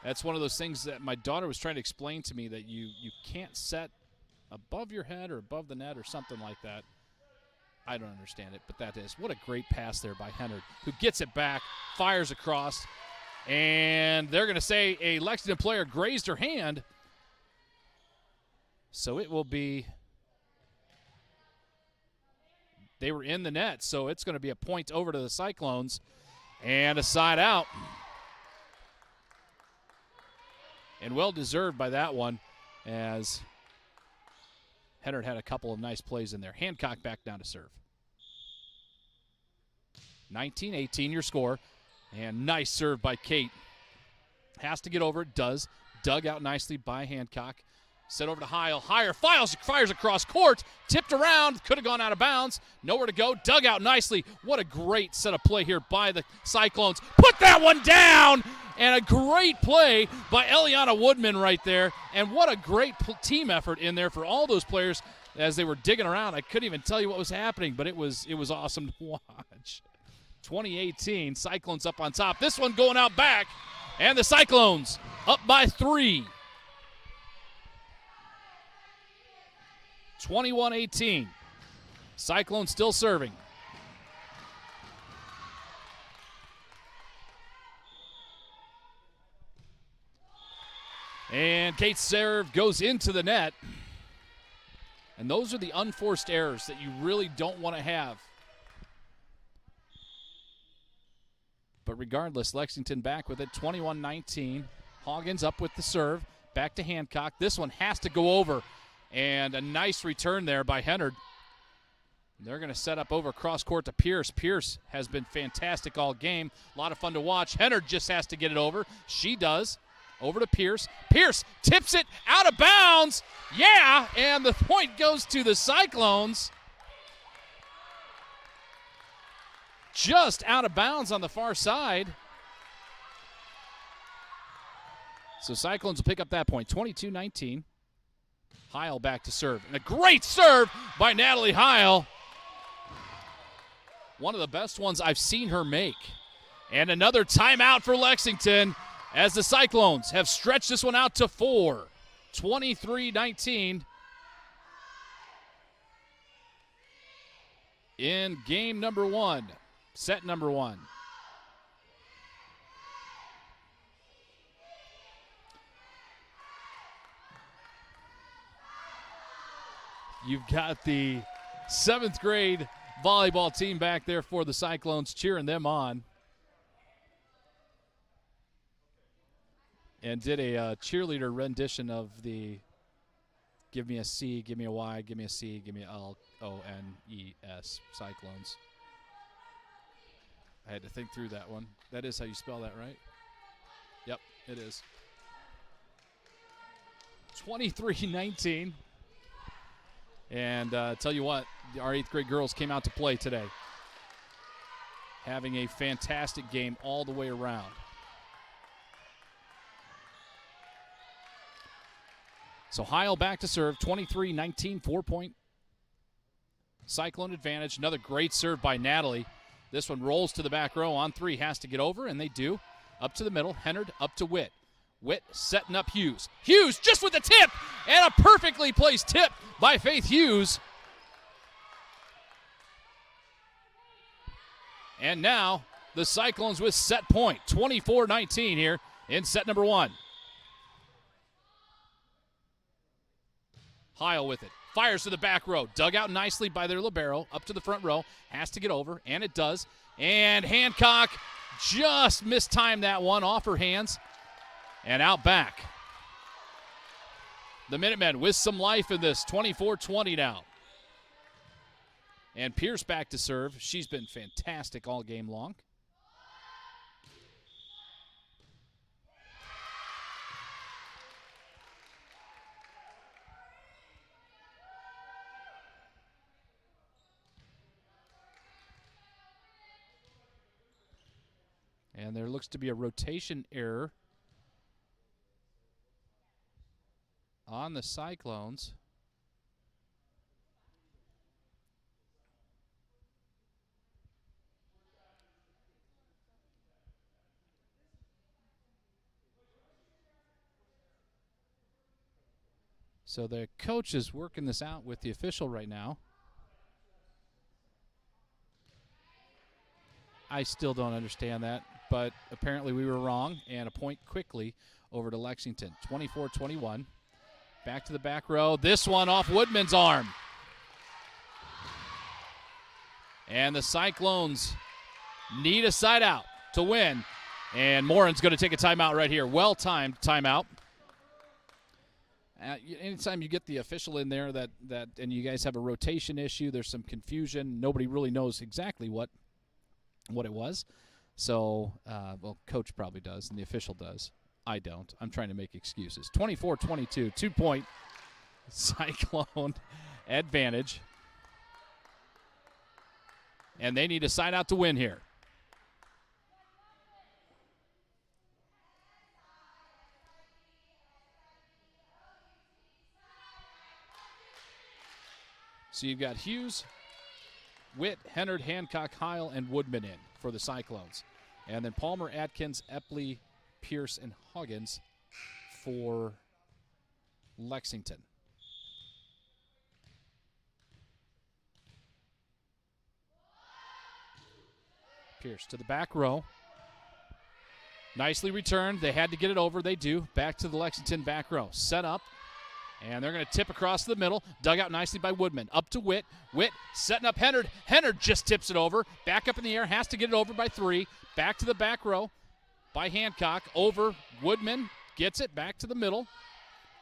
That's one of those things that my daughter was trying to explain to me, that you can't set above your head or above the net or something like that. I don't understand it, but that is. What a great pass there by Hennard, who gets it back, fires across, and they're going to say a Lexington player grazed her hand. So it will be, they were in the net, so it's going to be a point over to the Cyclones and a side out. And well-deserved by that one, as Hennard had a couple of nice plays in there. Hancock back down to serve. 19-18 your score, and nice serve by Kate. Has to get over it, does. Dug out nicely by Hancock. Set over to Heil. Higher, fires across court, tipped around, could have gone out of bounds. Nowhere to go, dug out nicely. What a great set of play here by the Cyclones. Put that one down! And a great play by Eliana Woodman right there. And what a great team effort in there for all those players as they were digging around. I couldn't even tell you what was happening, but it was awesome to watch. 2018, Cyclones up on top. This one going out back, and the Cyclones up by 3. 21-18. Cyclones still serving. And Kate's serve goes into the net. And those are the unforced errors that you really don't want to have. But regardless, Lexington back with it, 21-19. Hoggins up with the serve. Back to Hancock. This one has to go over. And a nice return there by Hennard. They're going to set up over cross court to Pierce. Pierce has been fantastic all game. A lot of fun to watch. Hennard just has to get it over. She does. Over to Pierce. Pierce tips it out of bounds. Yeah, and the point goes to the Cyclones. Just out of bounds on the far side. So Cyclones will pick up that point, 22-19. Heil back to serve. And a great serve by Natalie Heil. One of the best ones I've seen her make. And another timeout for Lexington as the Cyclones have stretched this one out to 4. 23-19. In game number 1, set number 1. You've got the 7th grade volleyball team back there for the Cyclones, cheering them on. And did a cheerleader rendition of the give me a C, give me a Y, give me a C, give me a L-O-N-E-S, Cyclones. I had to think through that one. That is how you spell that, right? Yep, it is. 23-19. And tell you what, our 8th grade girls came out to play today. Having a fantastic game all the way around. So Heil back to serve, 23-19, 4-point Cyclone advantage. Another great serve by Natalie. This one rolls to the back row on 3, has to get over, and they do. Up to the middle, Hennard up to Witt. Witt setting up Hughes. Hughes just with the tip, and a perfectly placed tip by Faith Hughes. And now the Cyclones with set point, 24-19 here in set number 1. Heil with it. Fires to the back row. Dug out nicely by their libero. Up to the front row. Has to get over, and it does. And Hancock just mistimed that one off her hands. And out back. The Minutemen with some life in this. 24-20 now. And Pierce back to serve. She's been fantastic all game long. And there looks to be a rotation error on the Cyclones. So the coach is working this out with the official right now. I still don't understand that, but apparently we were wrong, and a point quickly over to Lexington. 24-21. Back to the back row. This one off Woodman's arm. And the Cyclones need a side out to win. And Morin's going to take a timeout right here. Well-timed timeout. Anytime you get the official in there and you guys have a rotation issue, there's some confusion. Nobody really knows exactly what it was. So, coach probably does, and the official does. I don't. I'm trying to make excuses. 24-22, 2-point Cyclone advantage. And they need a side out to win here. So you've got Hughes, Witt, Hennard, Hancock, Heil, and Woodman in for the Cyclones. And then Palmer, Atkins, Epley, Pierce, and Huggins for Lexington. Pierce to the back row. Nicely returned. They had to get it over. They do. Back to the Lexington back row. Set up. And they're going to tip across the middle. Dug out nicely by Woodman. Up to Witt. Witt setting up Hennard. Hennard just tips it over. Back up in the air. Has to get it over by 3. Back to the back row by Hancock. Over Woodman. Gets it back to the middle.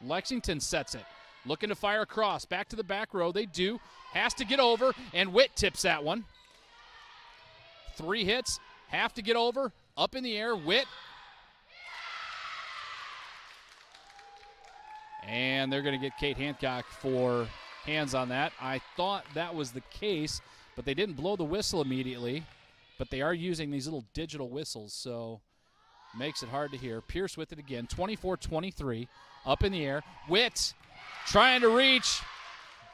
Lexington sets it. Looking to fire across. Back to the back row. They do. Has to get over. And Witt tips that one. 3 hits. Have to get over. Up in the air. Witt. And they're going to get Kate Hancock for hands on that. I thought that was the case, but they didn't blow the whistle immediately. But they are using these little digital whistles, so makes it hard to hear. Pierce with it again, 24-23, up in the air. Witt trying to reach,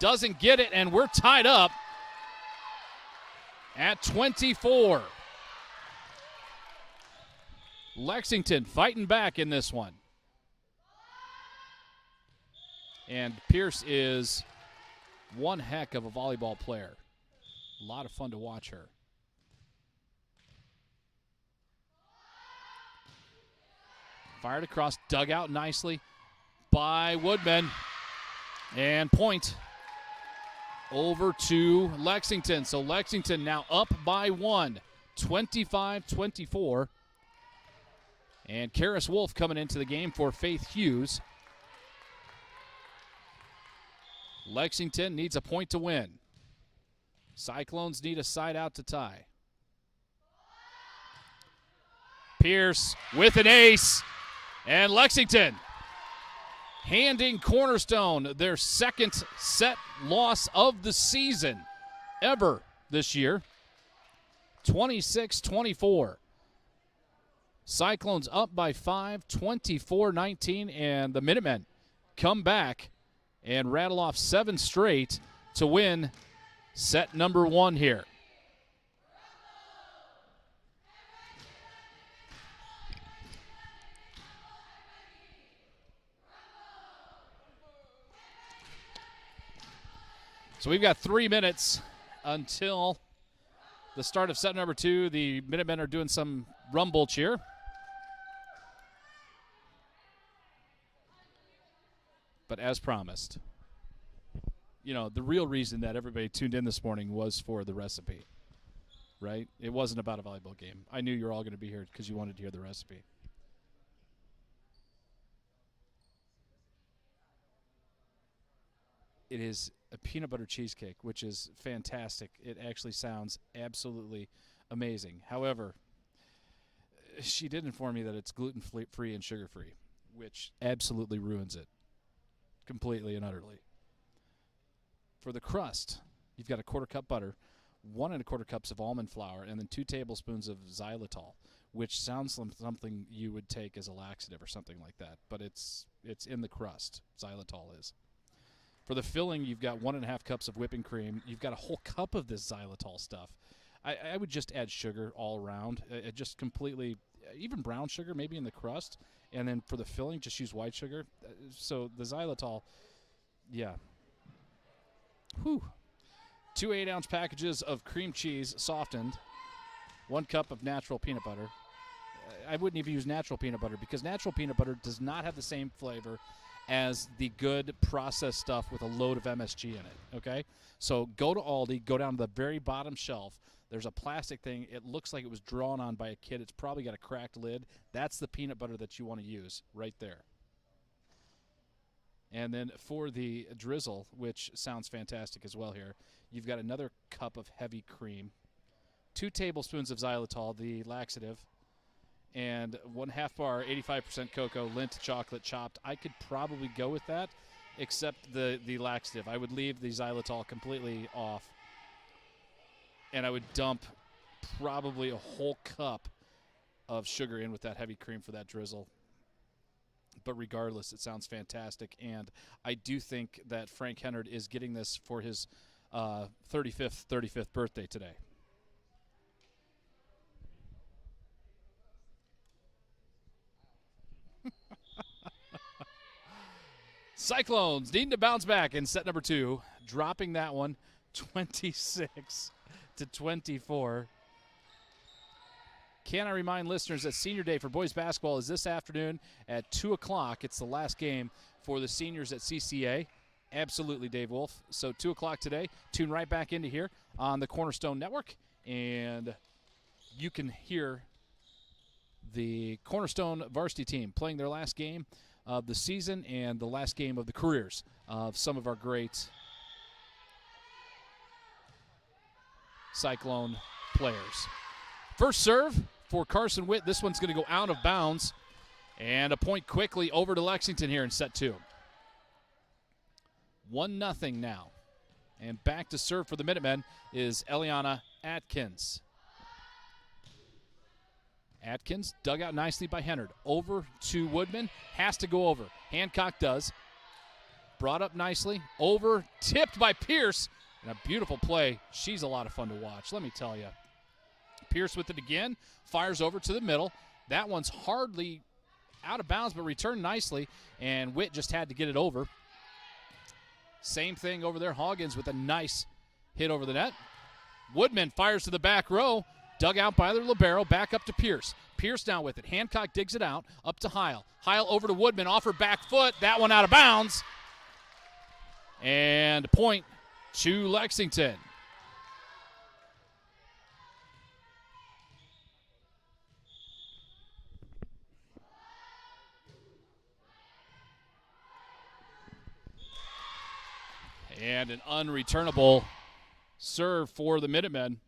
doesn't get it, and we're tied up at 24. Lexington fighting back in this one. And Pierce is one heck of a volleyball player. A lot of fun to watch her. Fired across, dug out nicely by Woodman. And point over to Lexington. So Lexington now up by 1, 25-24. And Karis Wolf coming into the game for Faith Hughes. Lexington needs a point to win. Cyclones need a side out to tie. Pierce with an ace. And Lexington handing Cornerstone their second set loss of the season ever this year. 26-24. Cyclones up by 5, 24-19, and the Minutemen come back and rattle off 7 straight to win set number 1 here. So we've got 3 minutes until the start of set number 2. The Minutemen are doing some rumble cheer. But as promised, you know, the real reason that everybody tuned in this morning was for the recipe, right? It wasn't about a volleyball game. I knew you were all going to be here because you wanted to hear the recipe. It is a peanut butter cheesecake, which is fantastic. It actually sounds absolutely amazing. However, she did inform me that it's gluten-free and sugar-free, which absolutely ruins it completely and utterly. For the crust, you've got a 1/4 cup butter, 1 1/4 cups of almond flour, and then 2 tablespoons of xylitol, which sounds like something you would take as a laxative or something like that, but it's in the crust. Xylitol is. For the filling, you've got 1 1/2 cups of whipping cream. You've got a whole cup of this xylitol stuff. I would just add sugar all around. Just completely, even brown sugar maybe in the crust. And then for the filling, just use white sugar. So the xylitol, Yeah. Whew. 2 8-ounce packages of cream cheese softened. 1 cup of natural peanut butter. I wouldn't even use natural peanut butter because natural peanut butter does not have the same flavor as the good processed stuff with a load of MSG in it, okay? So go to Aldi, go down to the very bottom shelf. There's a plastic thing. It looks like it was drawn on by a kid. It's probably got a cracked lid. That's the peanut butter that you want to use right there. And then for the drizzle, which sounds fantastic as well here, you've got another cup of heavy cream, 2 tablespoons of xylitol, the laxative, and 1/2 bar, 85% cocoa, Lindt chocolate chopped. I could probably go with that, except the laxative. I would leave the xylitol completely off, and I would dump probably a whole cup of sugar in with that heavy cream for that drizzle. But regardless, it sounds fantastic, and I do think that Frank Hennard is getting this for his 35th birthday today. Cyclones needing to bounce back in set number 2, dropping that one 26-24. Can I remind listeners that Senior Day for boys basketball is this afternoon at 2 o'clock. It's the last game for the seniors at CCA. Absolutely, Dave Wolf. So 2 o'clock today. Tune right back into here on the Cornerstone Network, and you can hear the Cornerstone varsity team playing their last game of the season and the last game of the careers of some of our great Cyclone players. First serve for Carson Witt. This one's going to go out of bounds. And a point quickly over to Lexington here in set 2. 1-0 now. And back to serve for the Minutemen is Eliana Atkins. Atkins dug out nicely by Hennard. Over to Woodman. Has to go over. Hancock does. Brought up nicely. Over. Tipped by Pierce. And a beautiful play. She's a lot of fun to watch, let me tell you. Pierce with it again, fires over to the middle. That one's hardly out of bounds, but returned nicely, and Witt just had to get it over. Same thing over there. Hoggins with a nice hit over the net. Woodman fires to the back row, dug out by the libero, back up to Pierce. Pierce now with it. Hancock digs it out, up to Heil. Heil over to Woodman, off her back foot. That one out of bounds. And point to Lexington. And an unreturnable serve for the Minutemen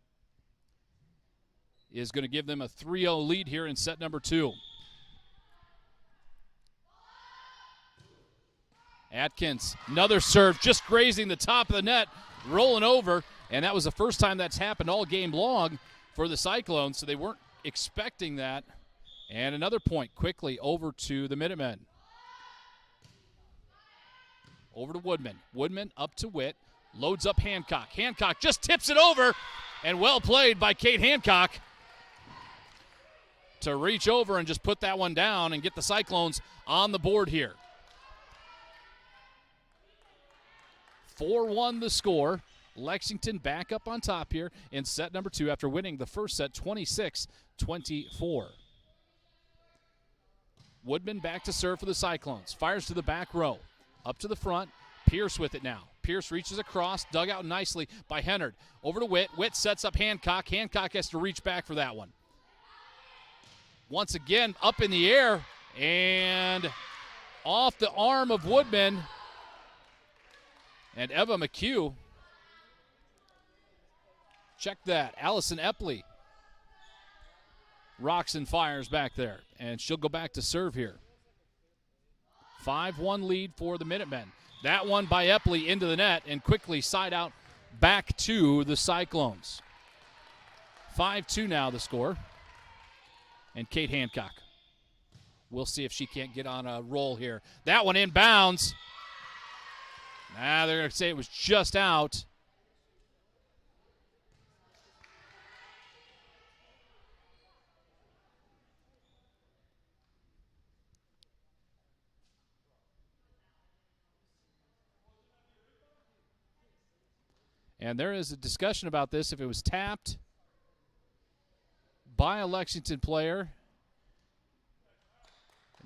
is going to give them a 3-0 lead here in set number 2. Atkins, another serve, just grazing the top of the net, rolling over, and that was the first time that's happened all game long for the Cyclones, so they weren't expecting that. And another point quickly over to the Minutemen. Over to Woodman. Woodman up to Witt. Loads up Hancock. Hancock just tips it over. And well played by Kate Hancock to reach over and just put that one down and get the Cyclones on the board here. 4-1 the score. Lexington back up on top here in set number 2 after winning the first set 26-24. Woodman back to serve for the Cyclones. Fires to the back row. Up to the front. Pierce with it now. Pierce reaches across. Dug out nicely by Hennard. Over to Witt. Witt sets up Hancock. Hancock has to reach back for that one. Once again, up in the air. And off the arm of Woodman. And Eva McHugh. Check that. Allison Epley rocks and fires back there. And she'll go back to serve here. 5-1 lead for the Minutemen. That one by Epley into the net and quickly side out back to the Cyclones. 5-2 now the score. And Kate Hancock. We'll see if she can't get on a roll here. That one inbounds. They're going to say it was just out. And there is a discussion about this. If it was tapped by a Lexington player,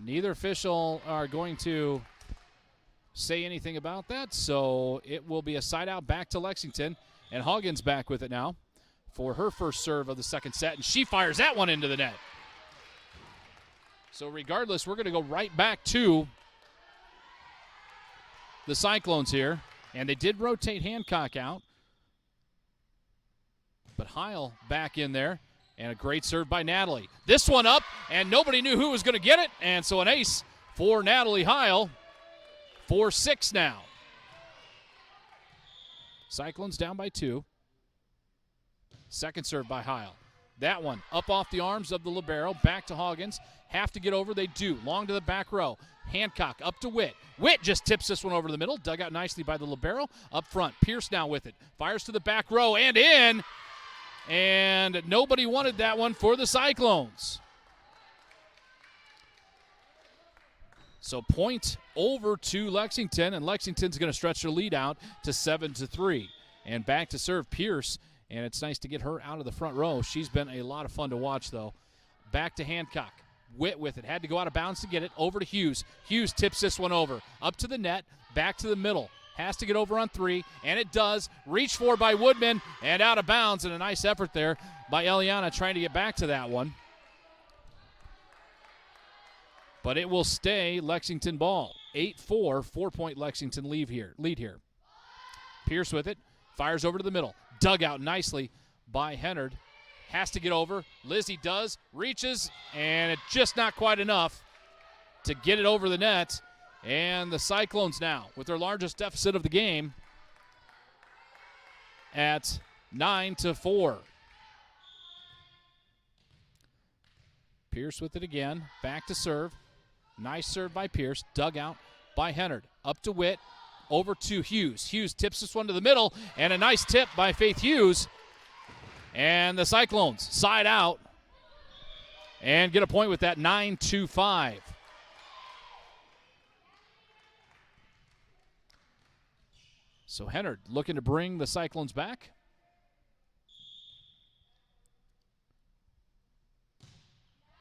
neither official are going to say anything about that, so it will be a side out back to Lexington. And Huggins back with it now for her first serve of the second set, and she fires that one into the net. So regardless, we're going to go right back to the Cyclones here, and they did rotate Hancock out. But Heil back in there, and a great serve by Natalie. This one up, and nobody knew who was going to get it, and so an ace for Natalie Heil. 4-6 now. Cyclones down by 2. Second serve by Heil. That one up off the arms of the libero, back to Huggins. Have to get over, they do. Long to the back row. Hancock up to Witt. Witt just tips this one over the middle. Dug out nicely by the libero. Up front, Pierce now with it. Fires to the back row and in. And nobody wanted that one for the Cyclones. So point over to Lexington, and Lexington's going to stretch their lead out to 7-3. And back to serve Pierce, and it's nice to get her out of the front row. She's been a lot of fun to watch, though. Back to Hancock. Witt with it. Had to go out of bounds to get it. Over to Hughes. Hughes tips this one over. Up to the net. Back to the middle. Has to get over on 3, and it does. Reached for by Woodman, and out of bounds, and a nice effort there by Eliana trying to get back to that one. But it will stay Lexington ball. 8-4, 4-point Lexington lead here. Pierce with it. Fires over to the middle. Dug out nicely by Hennard. Has to get over. Lizzie does. Reaches, and it's just not quite enough to get it over the net. And the Cyclones now, with their largest deficit of the game, at 9-4. Pierce with it again. Back to serve. Nice serve by Pierce. Dug out by Hennard. Up to Witt. Over to Hughes. Hughes tips this one to the middle. And a nice tip by Faith Hughes. And the Cyclones side out and get a point with that. 9-5. So Hennard looking to bring the Cyclones back.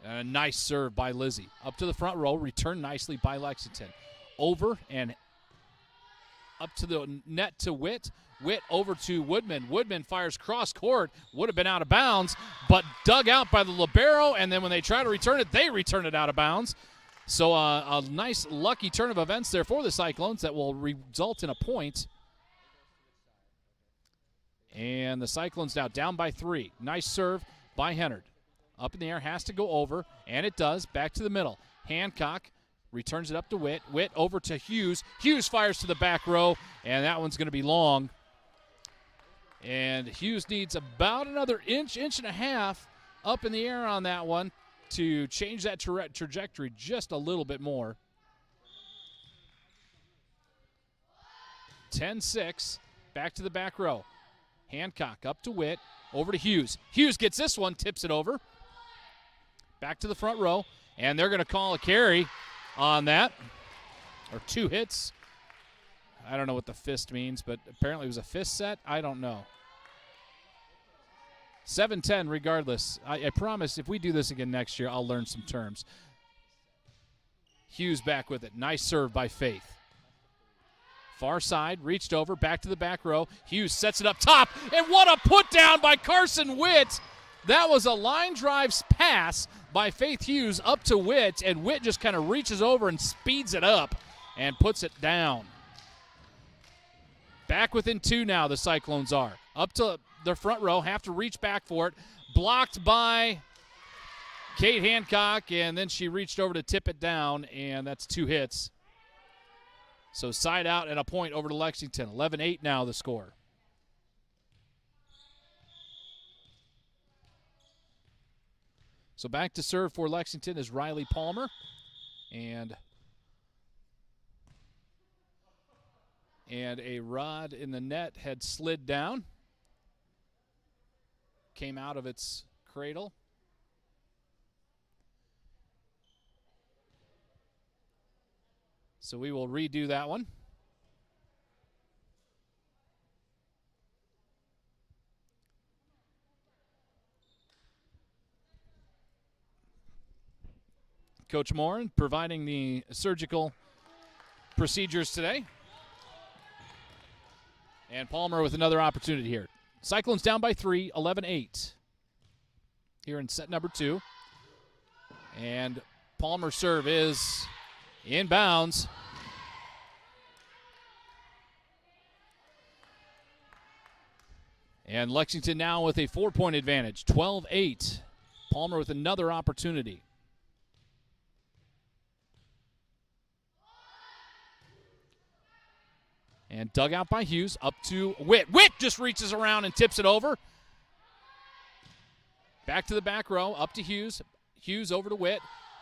And a nice serve by Lizzie. Up to the front row, returned nicely by Lexington. Over and up to the net to Witt. Witt over to Woodman. Woodman fires cross court. Would have been out of bounds, but dug out by the libero, and then when they try to return it, they return it out of bounds. So a nice lucky turn of events there for the Cyclones that will result in a point. And the Cyclones now down by 3. Nice serve by Hennard. Up in the air, has to go over, and it does. Back to the middle. Hancock returns it up to Witt. Witt over to Hughes. Hughes fires to the back row, and that one's going to be long. And Hughes needs about another inch and a half up in the air on that one to change that trajectory just a little bit more. 10-6. Back to the back row. Hancock up to Witt, over to Hughes. Hughes gets this one, tips it over. Back to the front row, and they're going to call a carry on that, or 2 hits. I don't know what the fist means, but apparently it was a fist set. I don't know. 7-10 regardless. I promise if we do this again next year, I'll learn some terms. Hughes back with it. Nice serve by Faith. Far side, reached over, back to the back row. Hughes sets it up top, and what a put down by Carson Witt. That was a line drive pass by Faith Hughes up to Witt, and Witt just kind of reaches over and speeds it up and puts it down. Back within 2 now, the Cyclones are. Up to the front row, have to reach back for it. Blocked by Kate Hancock, and then she reached over to tip it down, and that's 2 hits. So side out and a point over to Lexington. 11-8 now the score. So back to serve for Lexington is Riley Palmer. And a rod in the net had slid down. Came out of its cradle. So we will redo that one. Coach Morin providing the surgical procedures today. And Palmer with another opportunity here. Cyclones down by 3, 11-8. Here in set number 2. And Palmer's serve is inbounds. And Lexington now with a 4-point advantage, 12-8. Palmer with another opportunity. And dug out by Hughes, up to Witt. Witt just reaches around and tips it over. Back to the back row, up to Hughes. Hughes over to Witt.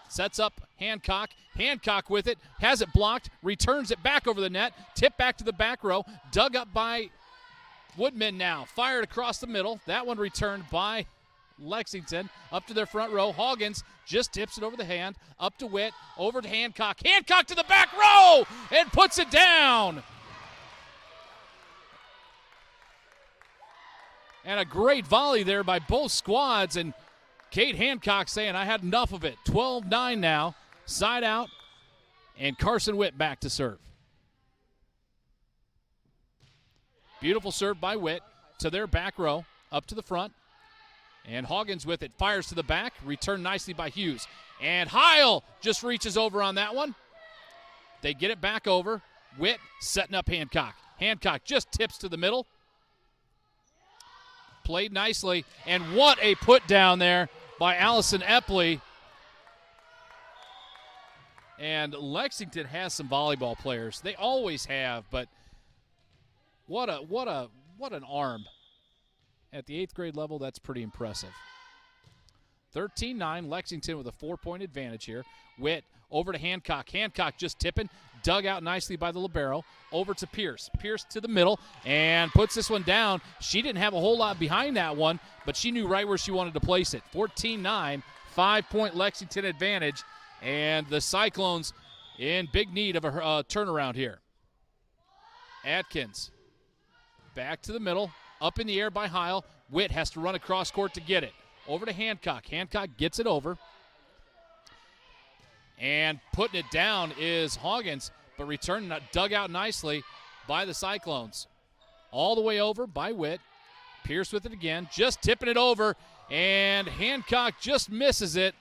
Sets up Hancock. Hancock with it, has it blocked, returns it back over the net. Tip back to the back row, dug up by Woodman now. Fired across the middle. That one returned by Lexington. Up to their front row. Hawkins just tips it over the hand. Up to Witt, over to Hancock. Hancock to the back row and puts it down. And a great volley there by both squads. And Kate Hancock saying, I had enough of it. 12-9 now. Side out. And Carson Witt back to serve. Beautiful serve by Witt to their back row. Up to the front. And Hawkins with it. Fires to the back. Returned nicely by Hughes. And Heil just reaches over on that one. They get it back over. Witt setting up Hancock. Hancock just tips to the middle. Played nicely, and what a put down there by Allison Epley. And Lexington has some volleyball players. They always have, but what an arm. At the 8th grade level, that's pretty impressive. 13-9, Lexington with a 4-point advantage here. Witt over to Hancock. Hancock just tipping, dug out nicely by the libero. Over to Pierce. Pierce to the middle and puts this one down. She didn't have a whole lot behind that one, but she knew right where she wanted to place it. 14-9, 5-point Lexington advantage, and the Cyclones in big need of a turnaround here. Atkins back to the middle, up in the air by Heil. Witt has to run across court to get it. Over to Hancock. Hancock gets it over. And putting it down is Hawkins, but returned dug out nicely by the Cyclones. All the way over by Witt. Pierce with it again, just tipping it over, and Hancock just misses it.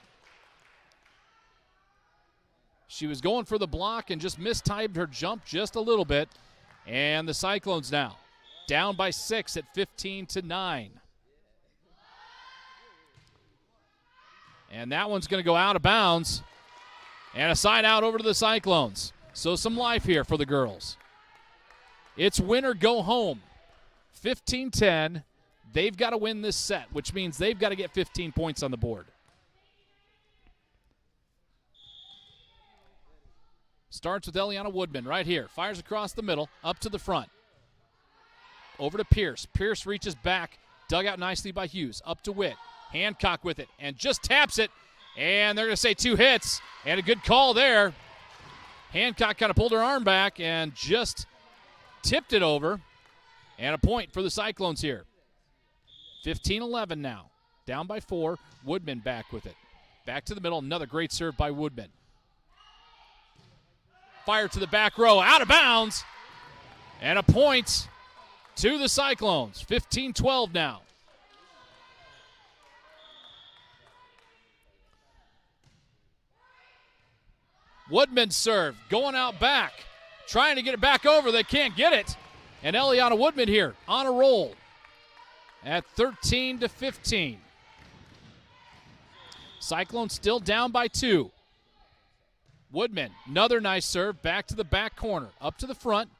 She was going for the block and just mistimed her jump just a little bit. And the Cyclones now down by 6 at 15-9. And that one's going to go out of bounds. And a side out over to the Cyclones. So some life here for the girls. It's win or go home. 15-10. They've got to win this set, which means they've got to get 15 points on the board. Starts with Eliana Woodman right here. Fires across the middle, up to the front. Over to Pierce. Pierce reaches back. Dug out nicely by Hughes. Up to Witt. Hancock with it and just taps it. And they're going to say 2 hits. And a good call there. Hancock kind of pulled her arm back and just tipped it over. And a point for the Cyclones here. 15-11 now. Down by 4. Woodman back with it. Back to the middle. Another great serve by Woodman. Fire to the back row. Out of bounds. And a point to the Cyclones. 15-12 now. Woodman serve, going out back, trying to get it back over. They can't get it. And Eliana Woodman here on a roll at 13-15. Cyclones still down by 2. Woodman, another nice serve, back to the back corner, up to the front.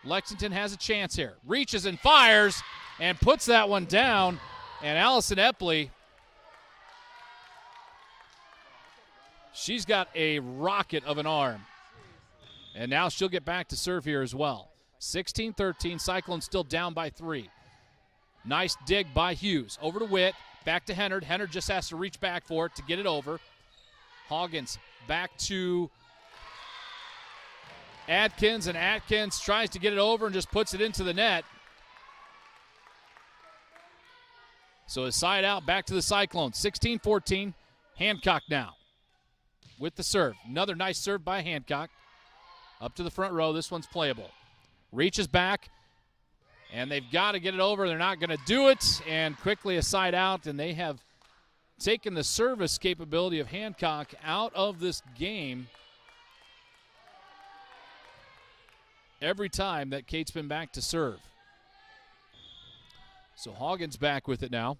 Lexington has a chance here. Reaches and fires and puts that one down. And Allison Epley, she's got a rocket of an arm. And now she'll get back to serve here as well. 16-13, Cyclones still down by 3. Nice dig by Hughes. Over to Witt, back to Hennard. Hennard just has to reach back for it to get it over. Hawkins back to Atkins, and Atkins tries to get it over and just puts it into the net. So a side out back to the Cyclones. 16-14, Hancock now. with the serve. Another nice serve by Hancock. Up to the front row. This one's playable. Reaches back, and they've got to get it over. They're not going to do it, and quickly a side out, and they have taken the service capability of Hancock out of this game every time that Kate's been back to serve. So Hawkins back with it now.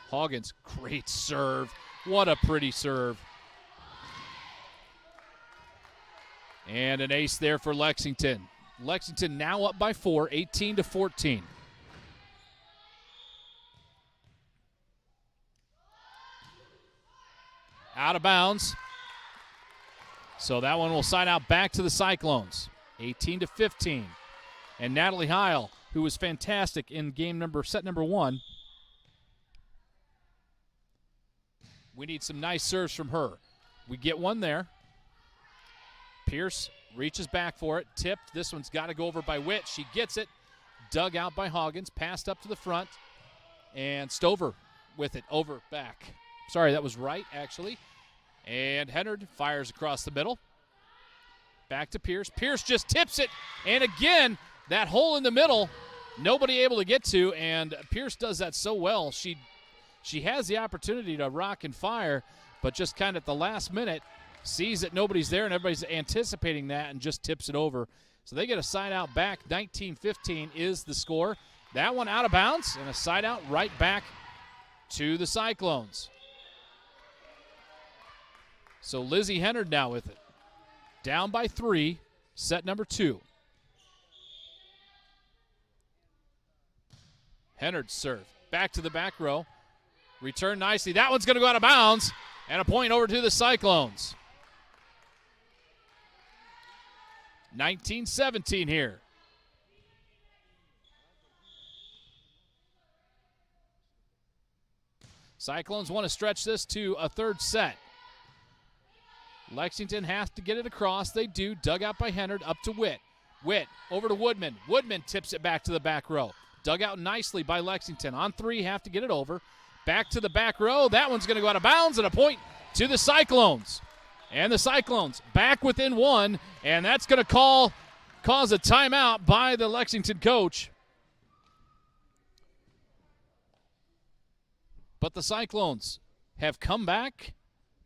Hawkins, great serve. What a pretty serve. And an ace there for Lexington. Lexington now up by 4, 18-14. Out of bounds. So that one will side out back to the Cyclones. 18-15. And Natalie Heil, who was fantastic in set number 1. We need some nice serves from her. We get one there. Pierce reaches back for it. Tipped. This one's got to go over by Witt. She gets it. Dug out by Hawkins. Passed up to the front. And Stover with it. Over, back. Sorry, that was right, actually. And Hennard fires across the middle. Back to Pierce. Pierce just tips it. And again, that hole in the middle, nobody able to get to. And Pierce does that so well. She has the opportunity to rock and fire, but just kind of at the last minute sees that nobody's there and everybody's anticipating that and just tips it over. So they get a side out back. 19-15 is the score. That one out of bounds and a side out right back to the Cyclones. So Lizzie Hennard now with it. Down by 3, set number 2. Hennard serve. Back to the back row. Return nicely. That one's going to go out of bounds. And a point over to the Cyclones. 19-17 here. Cyclones want to stretch this to a third set. Lexington has to get it across. They do. Dug out by Hennard. Up to Witt. Witt over to Woodman. Woodman tips it back to the back row. Dug out nicely by Lexington. On 3, have to get it over. Back to the back row. That one's going to go out of bounds, and a point to the Cyclones. And the Cyclones back within 1, and that's going to cause a timeout by the Lexington coach. But the Cyclones have come back,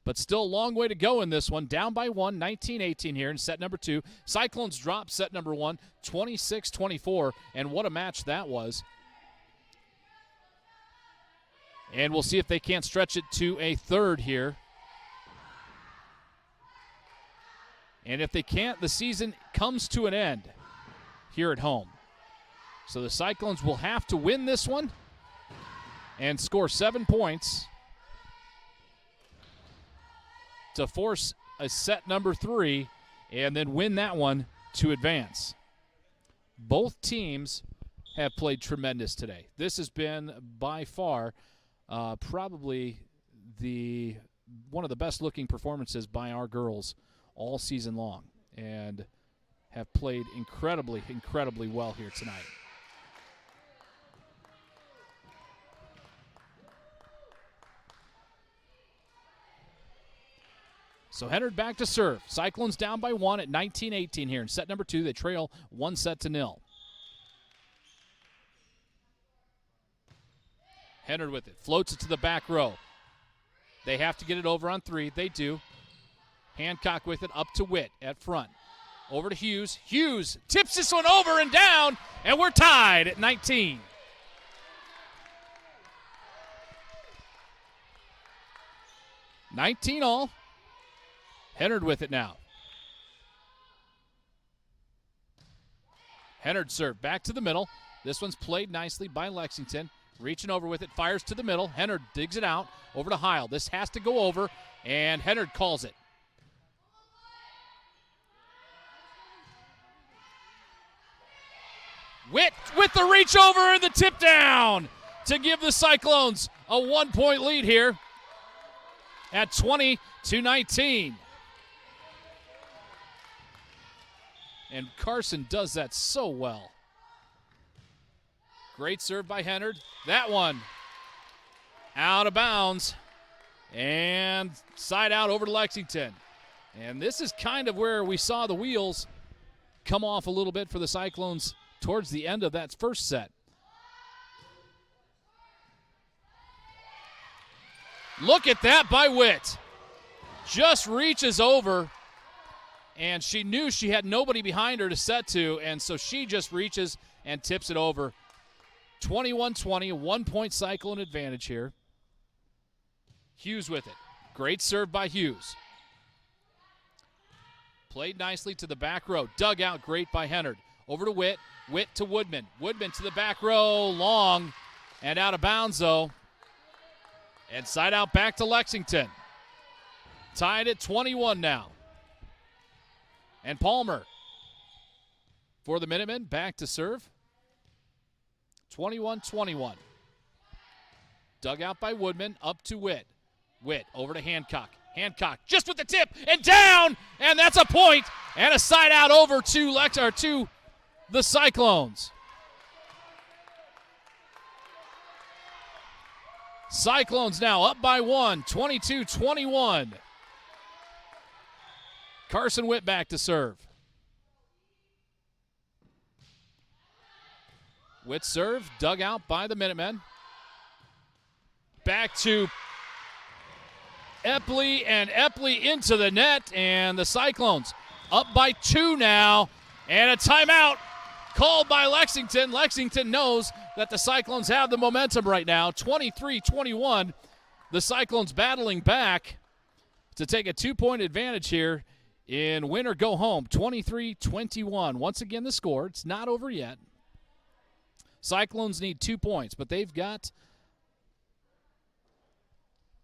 but still a long way to go in this one. Down by 1, 19-18 here in set number 2. Cyclones drop set number 1, 26-24, and what a match that was. And we'll see if they can't stretch it to a third here. And if they can't, the season comes to an end here at home. So the Cyclones will have to win this one and score 7 points to force a set number 3 and then win that one to advance. Both teams have played tremendous today. This has been by far probably one of the best looking performances by our girls all season long, and have played incredibly, incredibly well here tonight. So Hennard back to serve. Cyclones down by 1 at 19-18 here in set number 2. They trail 1-0. Hennard with it. Floats it to the back row. They have to get it over on 3. They do. Hancock with it up to Witt at front. Over to Hughes. Hughes tips this one over and down, and we're tied at 19. All. Hennard with it now. Hennard serve back to the middle. This one's played nicely by Lexington. Reaching over with it, fires to the middle. Hennard digs it out over to Heil. This has to go over, and Hennard calls it. Witt with the reach over and the tip down to give the Cyclones a 1-point lead here at 20-19. And Carson does that so well. Great serve by Hennard. That one out of bounds. And side out over to Lexington. And this is kind of where we saw the wheels come off a little bit for the Cyclones towards the end of that first set. Look at that by Witt. Just reaches over, and she knew she had nobody behind her to set to, and so she just reaches and tips it over. 21-20, a 1-point Cyclone advantage here. Hughes with it. Great serve by Hughes. Played nicely to the back row. Dug out great by Hennard. Over to Witt. Witt to Woodman. Woodman to the back row. Long and out of bounds, though. And side out back to Lexington. Tied at 21 now. And Palmer for the Minutemen. Back to serve. 21-21. Dug out by Woodman. Up to Witt. Witt over to Hancock. Hancock just with the tip and down, and that's a point and a side out over to the Cyclones. Cyclones now up by 1, 22-21. Carson Witt back to serve. Witt serve, dug out by the Minutemen. Back to Epley, and Epley into the net, and the Cyclones up by 2 now, and a timeout called by Lexington. Lexington knows that the Cyclones have the momentum right now. 23-21, the Cyclones battling back to take a 2-point advantage here in win or go home. 23-21. Once again, the score. It's not over yet. Cyclones need 2 points, but they've got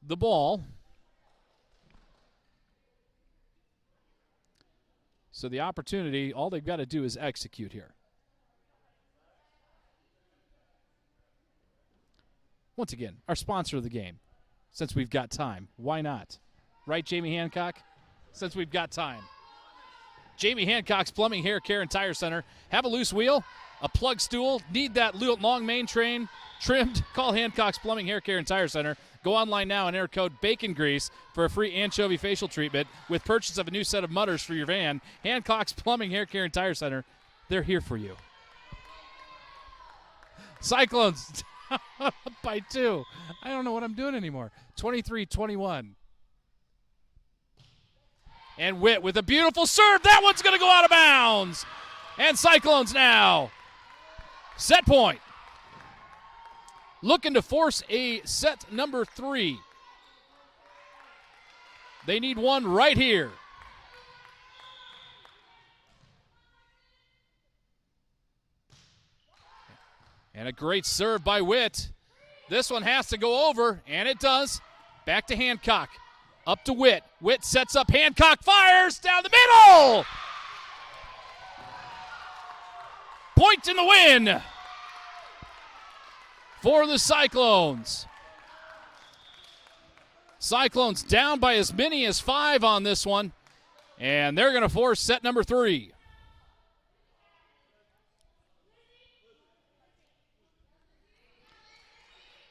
the ball. So the opportunity, all they've got to do is execute here. Once again, our sponsor of the game, since we've got time. Why not? Right, Jamie Hancock? Since we've got time. Jamie Hancock's Plumbing, Hair Care, and Tire Center. Have a loose wheel, a plug stool, need that long main train trimmed? Call Hancock's Plumbing, Hair Care, and Tire Center. Go online now and enter code BACONGREASE for a free anchovy facial treatment with purchase of a new set of mutters for your van. Hancock's Plumbing, Hair Care, and Tire Center. They're here for you. Cyclones up by 2. I don't know what I'm doing anymore. 23-21. And Witt with a beautiful serve. That one's going to go out of bounds. And Cyclones now. Set point. Looking to force a set number 3. They need one right here. And a great serve by Witt. This one has to go over, and it does. Back to Hancock. Up to Witt. Witt sets up. Hancock fires down the middle. Point in the win for the Cyclones. Cyclones down by as many as 5 on this one, and they're going to force set number 3.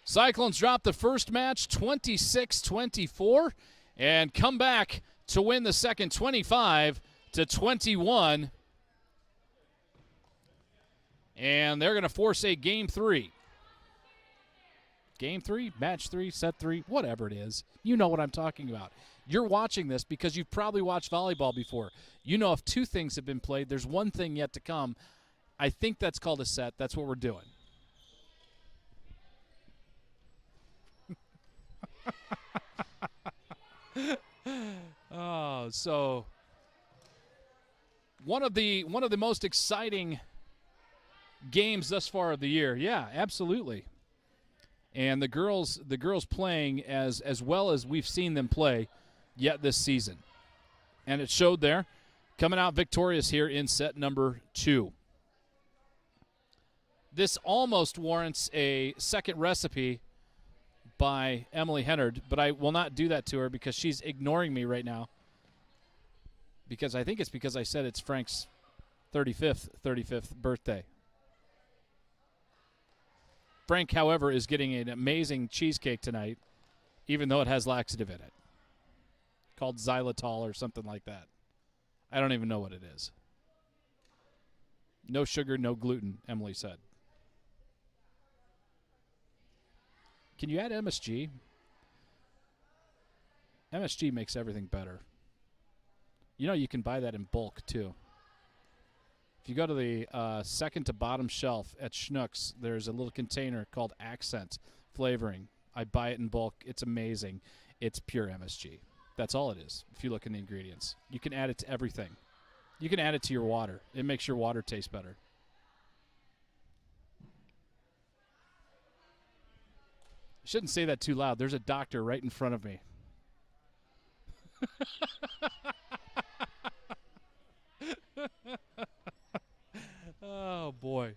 Cyclones drop the first match 26-24 and come back to win the second 25-21. And they're going to force a game 3. Game 3, match 3, set 3, whatever it is. You know what I'm talking about. You're watching this because you've probably watched volleyball before. You know if 2 things have been played, there's 1 thing yet to come. I think that's called a set. That's what we're doing. Oh, so one of the most exciting games thus far of the year. Yeah, absolutely. And the girls playing as well as we've seen them play yet this season. And it showed there, coming out victorious here in set number 2. This almost warrants a second recipe by Emily Hennard, but I will not do that to her because she's ignoring me right now. Because I think it's because I said it's Frank's 35th birthday. Frank, however, is getting an amazing cheesecake tonight even though it has laxative in it, called xylitol or something like that. I don't even know what it is. No sugar, no gluten, Emily said. Can you add MSG? MSG makes everything better. You know, you can buy that in bulk, too. If you go to the second to bottom shelf at Schnucks, there's a little container called Accent Flavoring. I buy it in bulk. It's amazing. It's pure MSG. That's all it is, if you look in the ingredients. You can add it to everything. You can add it to your water. It makes your water taste better. I shouldn't say that too loud. There's a doctor right in front of me. Oh, boy.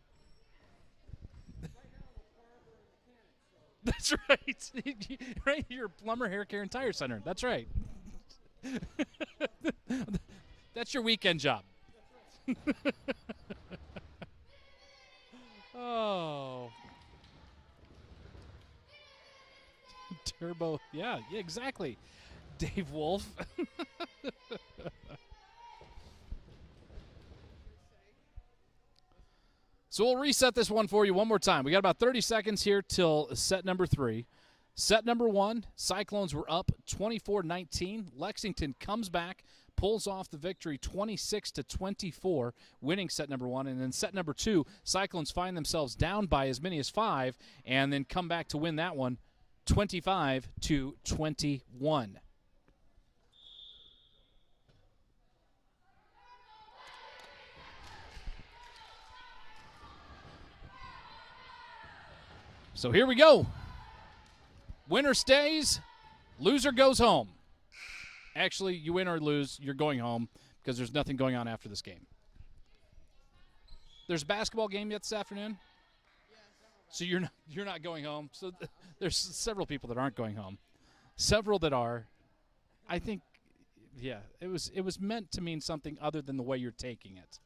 That's right. Right, you're a plumber, hair care, and tire center. That's right. That's your weekend job. Oh. Turbo. Yeah, exactly. Dave Wolf. So we'll reset this one for you one more time. We got about 30 seconds here till set number 3. Set number 1, Cyclones were up 24-19. Lexington comes back, pulls off the victory 26-24, winning set number 1. And then set number 2, Cyclones find themselves down by as many as 5 and then come back to win that one 25-21. So here we go. Winner stays, loser goes home. Actually, you win or lose, you're going home because there's nothing going on after this game. There's a basketball game yet this afternoon? So you're not going home. So there's several people that aren't going home. Several that are. I think, yeah, it was meant to mean something other than the way you're taking it.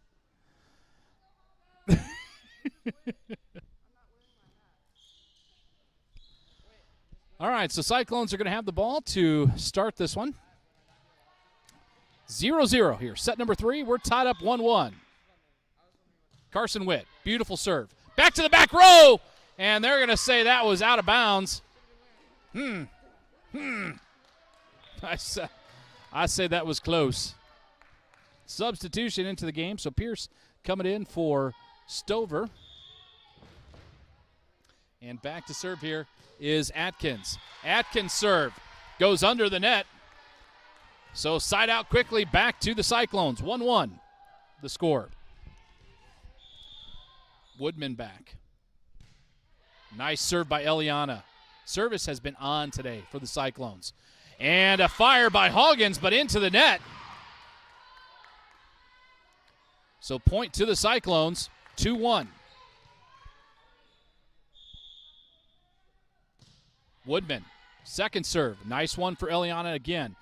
All right, so Cyclones are going to have the ball to start this one. 0-0 here. Set number 3, we're tied up 1-1. Carson Witt, beautiful serve. Back to the back row, and they're going to say that was out of bounds. I say that was close. Substitution into the game, so Pierce coming in for Stover. And back to serve here is Atkins. Atkins' serve goes under the net. So side out quickly back to the Cyclones. 1-1 the score. Woodman back. Nice serve by Eliana. Service has been on today for the Cyclones. And a fire by Hoggins, but into the net. So point to the Cyclones, 2-1. Woodman, second serve. Nice one for Eliana again.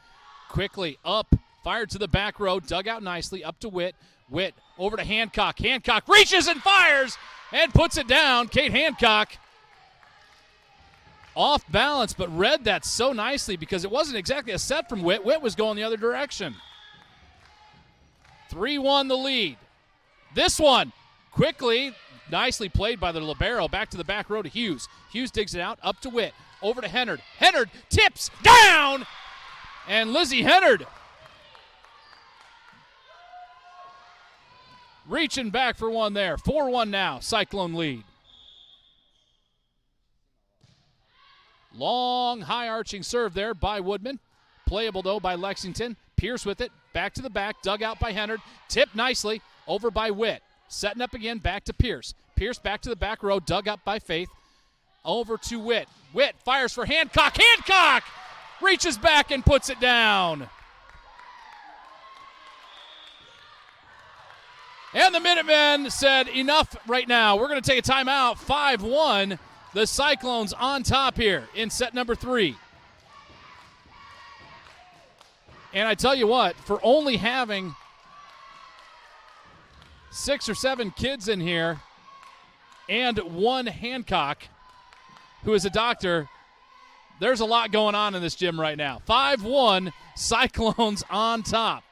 Quickly up, fired to the back row, dug out nicely, up to Witt. Witt over to Hancock. Hancock reaches and fires and puts it down. Kate Hancock off balance, but read that so nicely because it wasn't exactly a set from Witt. Witt was going the other direction. 3-1 the lead. This one, quickly, nicely played by the libero. Back to the back row to Hughes. Hughes digs it out, up to Witt. Over to Hennard. Hennard tips down, and Lizzie Hennard reaching back for one there. 4-1 now, Cyclone lead. Long, high-arching serve there by Woodman. Playable, though, by Lexington. Pierce with it. Back to the back. Dug out by Hennard. Tipped nicely. Over by Witt. Setting up again. Back to Pierce. Pierce back to the back row. Dug up by Faith. Over to Witt. Witt fires for Hancock. Hancock reaches back and puts it down. And the Minutemen said, enough right now. We're going to take a timeout. 5-1. The Cyclones on top here in set number 3. And I tell you what, for only having 6 or 7 kids in here and one Hancock, who is a doctor, There's a lot going on in this gym right now. 5-1, Cyclones on top.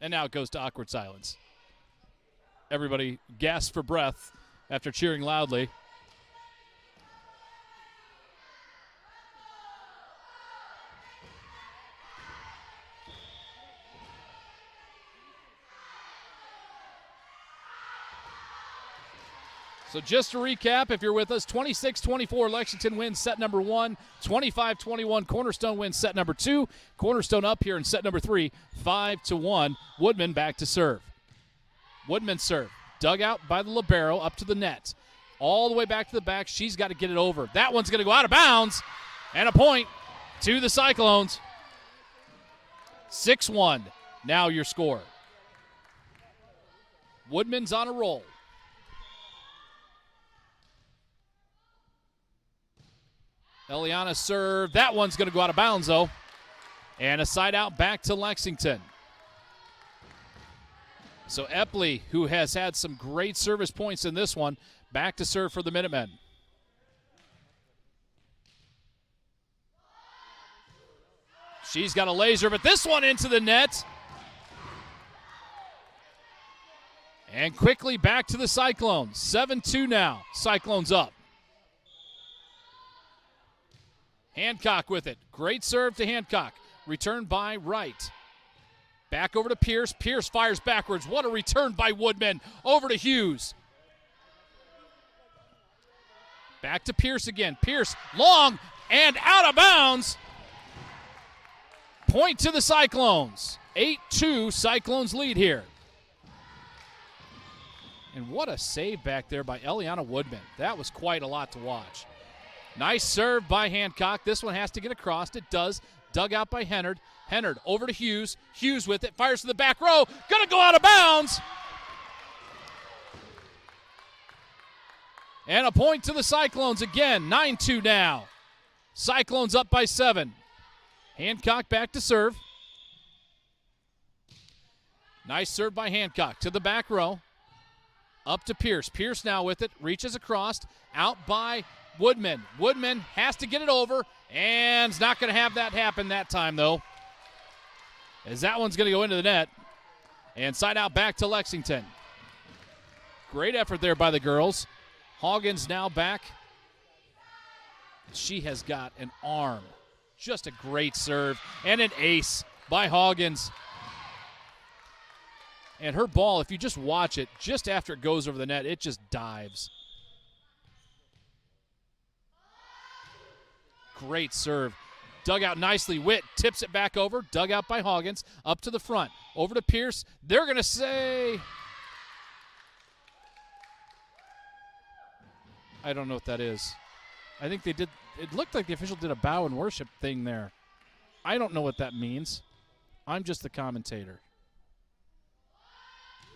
And now it goes to awkward silence. Everybody gasps for breath after cheering loudly. So just to recap, if you're with us, 26-24, Lexington wins set number 1. 25-21, Cornerstone wins set number 2. Cornerstone up here in set number 3, 5-1. Woodman back to serve. Woodman serve. Dug out by the libero up to the net. All the way back to the back. She's got to get it over. That one's going to go out of bounds. And a point to the Cyclones. 6-1. Now your score. Woodman's on a roll. Eliana serve. That one's going to go out of bounds, though. And a side out back to Lexington. So Epley, who has had some great service points in this one, back to serve for the Minutemen. She's got a laser, but this one into the net. And quickly back to the Cyclones. 7-2 now. Cyclones up. Hancock with it. Great serve to Hancock. Returned by Wright. Back over to Pierce. Pierce fires backwards. What a return by Woodman. Over to Hughes. Back to Pierce again. Pierce long and out of bounds. Point to the Cyclones. 8-2, Cyclones lead here. And what a save back there by Eliana Woodman. That was quite a lot to watch. Nice serve by Hancock. This one has to get across. It does. Dug out by Hennard. Hennard over to Hughes. Hughes with it. Fires to the back row. Gonna go out of bounds. And a point to the Cyclones again. 9-2 now. Cyclones up by 7. Hancock back to serve. Nice serve by Hancock to the back row. Up to Pierce. Pierce now with it. Reaches across. Out by Woodman. Woodman has to get it over, and is not going to have that happen that time, though, as that one's going to go into the net. And side out back to Lexington. Great effort there by the girls. Hawkins now back. She has got an arm. Just a great serve, and an ace by Hawkins. And her ball, if you just watch it, just after it goes over the net, it just dives. Great serve. Dug out nicely. Witt tips it back over. Dug out by Hawkins. Up to the front. Over to Pierce. They're going to say, I don't know what that is. I think they did. It looked like the official did a bow and worship thing there. I don't know what that means. I'm just the commentator.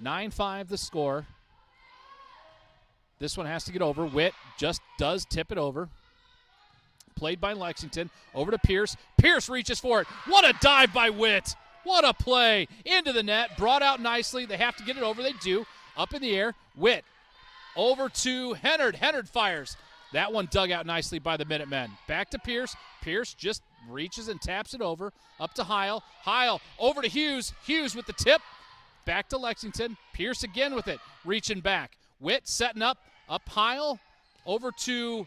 9-5 the score. This one has to get over. Witt just does tip it over. Played by Lexington. Over to Pierce. Pierce reaches for it. What a dive by Witt. What a play. Into the net. Brought out nicely. They have to get it over. They do. Up in the air. Witt. Over to Hennard. Hennard fires. That one dug out nicely by the Minutemen. Back to Pierce. Pierce just reaches and taps it over. Up to Heil. Heil over to Hughes. Hughes with the tip. Back to Lexington. Pierce again with it. Reaching back. Witt setting up. Up Heil. Over to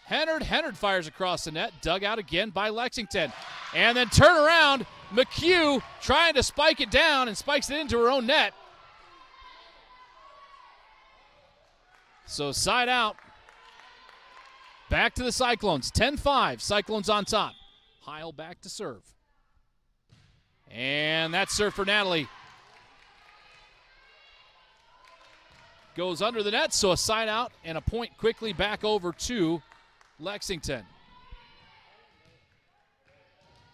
Hennard. Hennard fires across the net. Dug out again by Lexington. And then turn around. McHugh trying to spike it down and spikes it into her own net. So side out. Back to the Cyclones. 10-5. Cyclones on top. Heil back to serve. And that serve for Natalie. Goes under the net, so a side out and a point quickly back over to Lexington.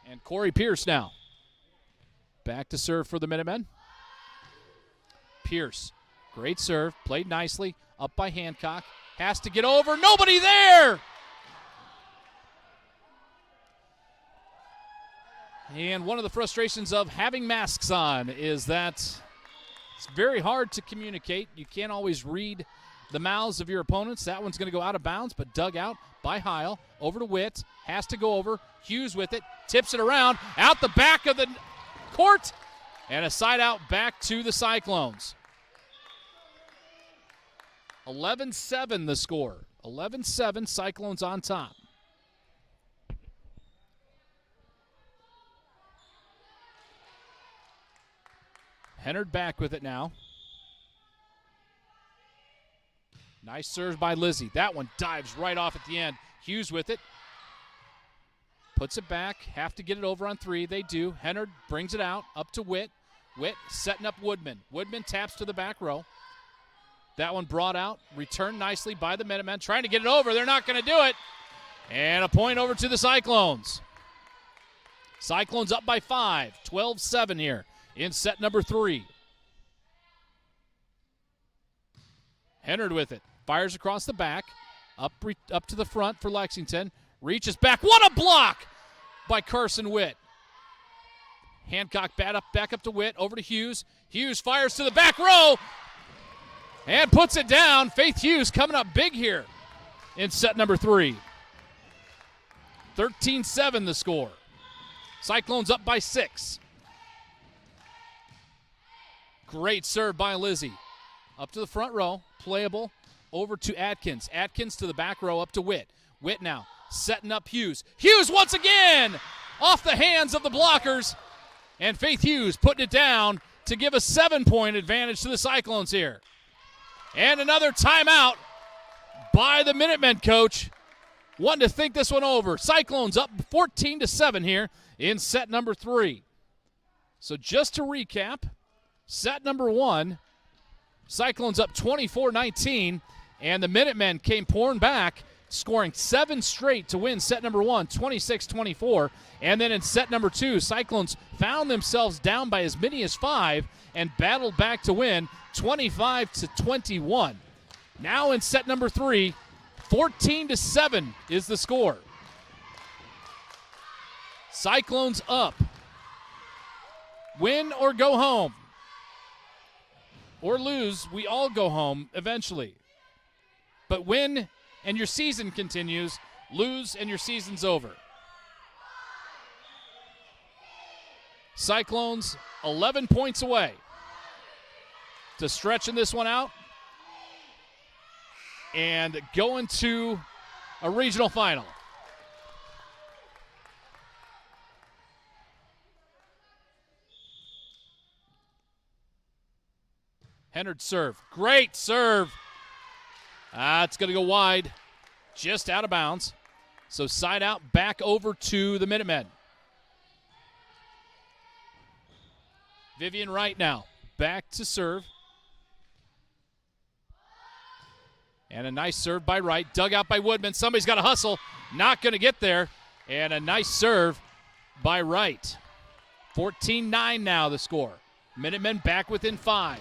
And Corey Pierce now. Back to serve for the Minutemen. Pierce, great serve, played nicely, up by Hancock. Has to get over, nobody there! And one of the frustrations of having masks on is that It's very hard to communicate. You can't always read the mouths of your opponents. That one's going to go out of bounds, but dug out by Heil. Over to Witt. Has to go over. Hughes with it. Tips it around. Out the back of the court. And a side out back to the Cyclones. 11-7 the score. 11-7, Cyclones on top. Hennard back with it now. Nice serve by Lizzie. That one dives right off at the end. Hughes with it. Puts it back. Have to get it over on three. They do. Hennard brings it out. Up to Witt. Witt setting up Woodman. Woodman taps to the back row. That one brought out. Returned nicely by the Minutemen. Trying to get it over. They're not going to do it. And a point over to the Cyclones. Cyclones up by 5. 12-7 here in set number 3. Hennard with it. Fires across the back. Up to the front for Lexington. Reaches back. What a block by Carson Witt. Hancock back up to Witt. Over to Hughes. Hughes fires to the back row. And puts it down. Faith Hughes coming up big here in set number 3. 13-7 the score. Cyclones up by 6. Great serve by Lizzie. Up to the front row. Playable. Over to Atkins. Atkins to the back row. Up to Witt. Witt now setting up Hughes. Hughes once again off the hands of the blockers. And Faith Hughes putting it down to give a 7-point advantage to the Cyclones here. And another timeout by the Minutemen coach. Wanting to think this one over. Cyclones up 14-7 here in set number 3. So just to recap, set number 1, Cyclones up 24-19, and the Minutemen came pouring back, scoring 7 straight to win set number 1, 26-24. And then in set number 2, Cyclones found themselves down by as many as 5 and battled back to win 25-21. Now in set number 3, 14-7 is the score. Cyclones up. Win or go home. Or lose, we all go home eventually. But win and your season continues. Lose and your season's over. Cyclones 11 points away to stretching this one out and going to a regional final. Hennard serve. Great serve. It's going to go wide. Just out of bounds. So side out back over to the Minutemen. Vivian Wright now. Back to serve. And a nice serve by Wright. Dug out by Woodman. Somebody's got to hustle. Not going to get there. And a nice serve by Wright. 14-9 now the score. Minutemen back within 5.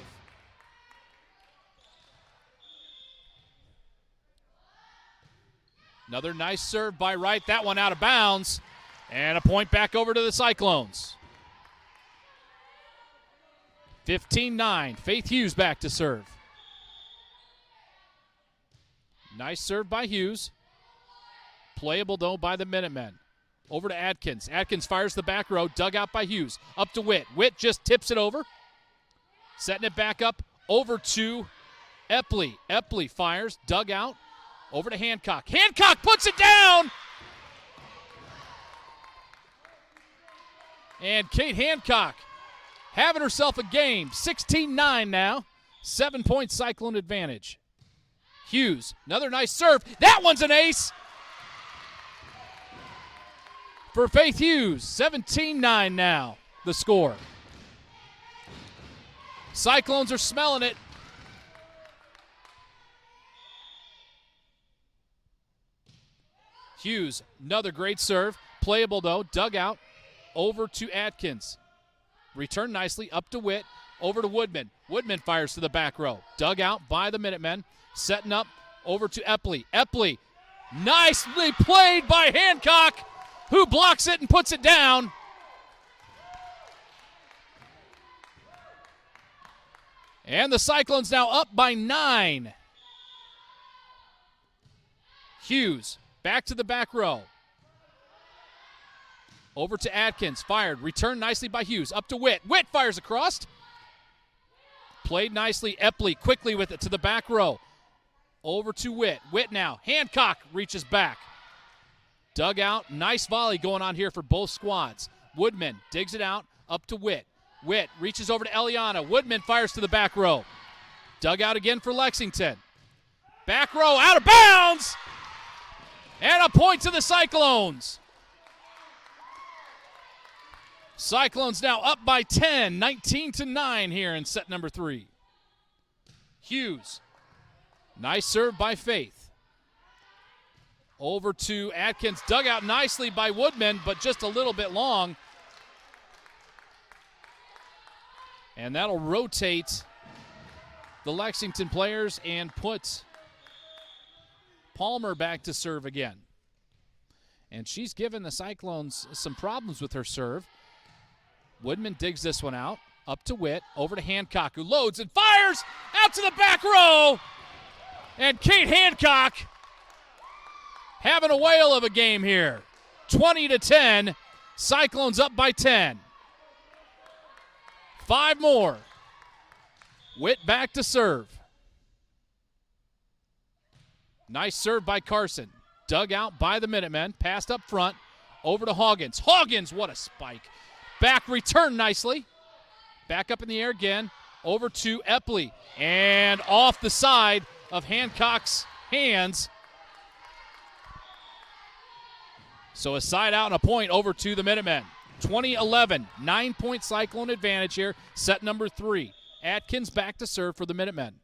Another nice serve by Wright. That one out of bounds. And a point back over to the Cyclones. 15-9. Faith Hughes back to serve. Nice serve by Hughes. Playable, though, by the Minutemen. Over to Atkins. Atkins fires the back row. Dug out by Hughes. Up to Witt. Witt just tips it over. Setting it back up. Over to Epley. Epley fires. Dug out. Over to Hancock. Hancock puts it down! And Kate Hancock having herself a game. 16-9 now. 7-point Cyclone advantage. Hughes, another nice serve. That one's an ace! For Faith Hughes, 17-9 now, the score. Cyclones are smelling it. Hughes, another great serve. Playable, though. Dug out. Over to Atkins. Returned nicely. Up to Witt. Over to Woodman. Woodman fires to the back row. Dug out by the Minutemen. Setting up. Over to Epley. Epley. Nicely played by Hancock, who blocks it and puts it down. And the Cyclones now up by 9. Hughes back to the back row. Over to Atkins, fired, returned nicely by Hughes, up to Witt. Witt fires across. Played nicely, Epley quickly with it to the back row. Over to Witt. Witt now, Hancock reaches back. Dug out, nice volley going on here for both squads. Woodman digs it out, up to Witt. Witt reaches over to Eliana. Woodman fires to the back row. Dug out again for Lexington. Back row, out of bounds! And a point to the Cyclones. Cyclones now up by 10, 19-9 here in set number 3. Hughes. Nice serve by Faith. Over to Atkins. Dug out nicely by Woodman, but just a little bit long. And that'll rotate the Lexington players and put Palmer back to serve again. And she's given the Cyclones some problems with her serve. Woodman digs this one out. Up to Witt. Over to Hancock, who loads and fires out to the back row. And Kate Hancock having a whale of a game here. 20-10. Cyclones up by 10. 5 more. Witt back to serve. Nice serve by Carson. Dug out by the Minutemen. Passed up front. Over to Hawkins. Hawkins, what a spike. Back return nicely. Back up in the air again. Over to Epley. And off the side of Hancock's hands. So a side out and a point over to the Minutemen. 20-11. 9-point Cyclone advantage here. Set number 3. Atkins back to serve for the Minutemen.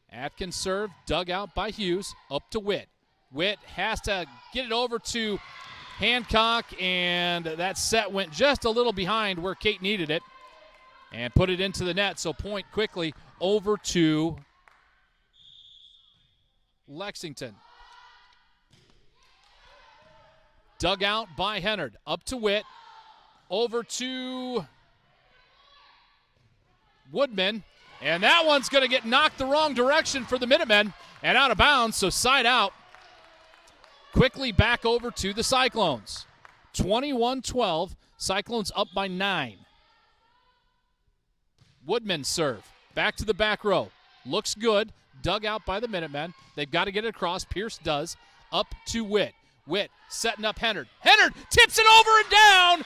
Atkins serve. Dug out by Hughes. Up to Witt. Witt has to get it over to Hancock, and that set went just a little behind where Kate needed it and put it into the net. So point quickly over to Lexington. Dug out by Hennard. Up to Witt. Over to Woodman. And that one's going to get knocked the wrong direction for the Minutemen and out of bounds, so side out. Quickly back over to the Cyclones. 21-12. Cyclones up by 9. Woodman serve. Back to the back row. Looks good. Dug out by the Minutemen. They've got to get it across. Pierce does. Up to Witt. Witt setting up Hennard. Hennard tips it over and down.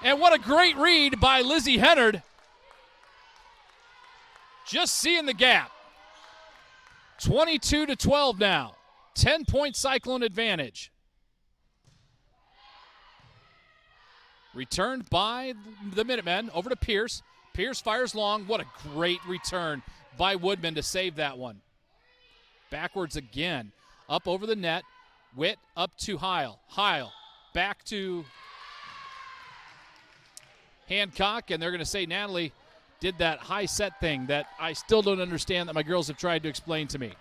And what a great read by Lizzie Hennard. Just seeing the gap. 22-12 now. 10-point Cyclone advantage. Returned by the Minutemen over to Pierce. Pierce fires long. What a great return by Woodman to save that one. Backwards again. Up over the net. Witt up to Heil. Heil back to Hancock, and they're going to say Natalie did that high set thing that I still don't understand that my girls have tried to explain to me.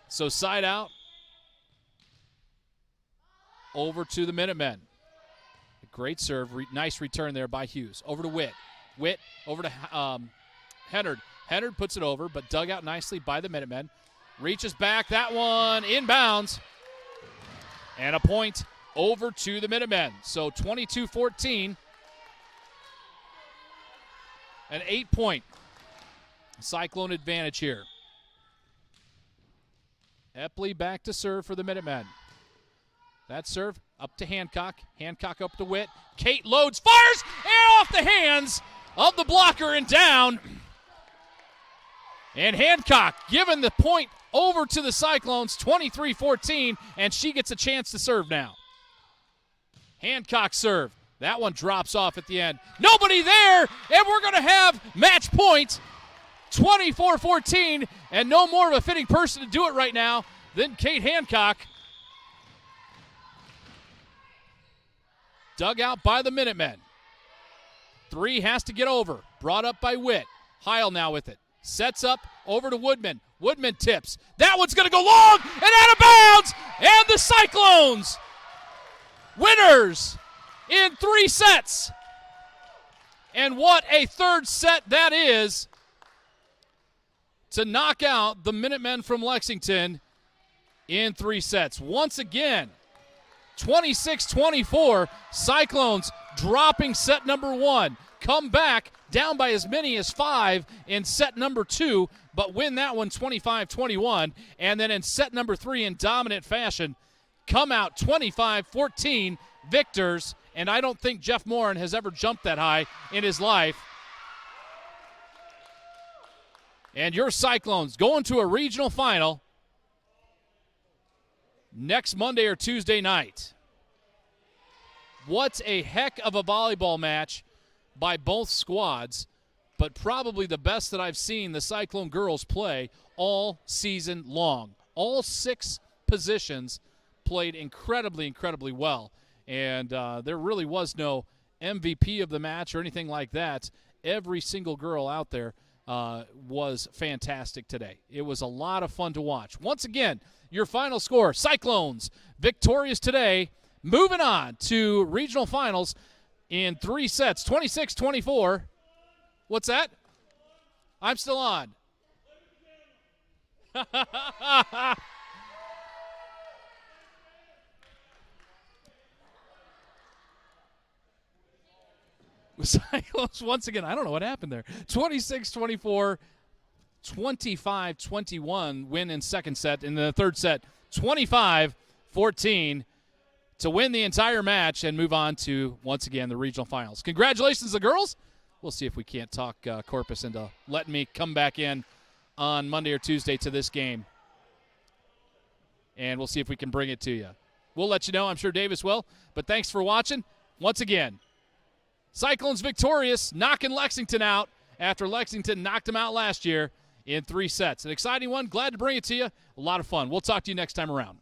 So side out over to the Minutemen. A great serve. Nice return there by Hughes. Over to Witt. Witt over to Hennard. Hennard puts it over, but dug out nicely by the Minutemen. Reaches back. That one inbounds. And a point over to the Minutemen. So 22-14. An 8-point Cyclone advantage here. Epley back to serve for the Minutemen. That serve up to Hancock. Hancock up to Witt. Kate loads, fires, and off the hands of the blocker and down. And Hancock giving the point over to the Cyclones, 23-14, and she gets a chance to serve now. Hancock serve. That one drops off at the end. Nobody there, and we're going to have match point. 24-14, and no more of a fitting person to do it right now than Kate Hancock. Dug out by the Minutemen. 3 has to get over. Brought up by Witt. Heil now with it. Sets up over to Woodman. Woodman tips. That one's going to go long and out of bounds. And the Cyclones, winners in 3 sets. And what a third set that is to knock out the Minutemen from Lexington in 3 sets. Once again, 26-24, Cyclones dropping set number 1. Come back down by as many as 5 in set number 2, but win that one 25-21. And then in set number 3 in dominant fashion, come out 25-14 victors. And I don't think Jeff Morin has ever jumped that high in his life. And your Cyclones going to a regional final next Monday or Tuesday night. What a heck of a volleyball match by both squads, but probably the best that I've seen the Cyclone girls play all season long. All 6 positions played incredibly, incredibly well. And there really was no MVP of the match or anything like that. Every single girl out there was fantastic today. It was a lot of fun to watch. Once again, your final score, Cyclones victorious today, moving on to regional finals in 3 sets, 26-24. What's that? I'm still on. Cyclones, once again, I don't know what happened there. 26-24, 25-21 win in second set. In the third set, 25-14 to win the entire match and move on to, once again, the regional finals. Congratulations, the girls. We'll see if we can't talk Corpus into letting me come back in on Monday or Tuesday to this game. And we'll see if we can bring it to you. We'll let you know. I'm sure Davis will. But thanks for watching. Once again, Cyclones victorious, knocking Lexington out after Lexington knocked them out last year in 3 sets. An exciting one. Glad to bring it to you. A lot of fun. We'll talk to you next time around.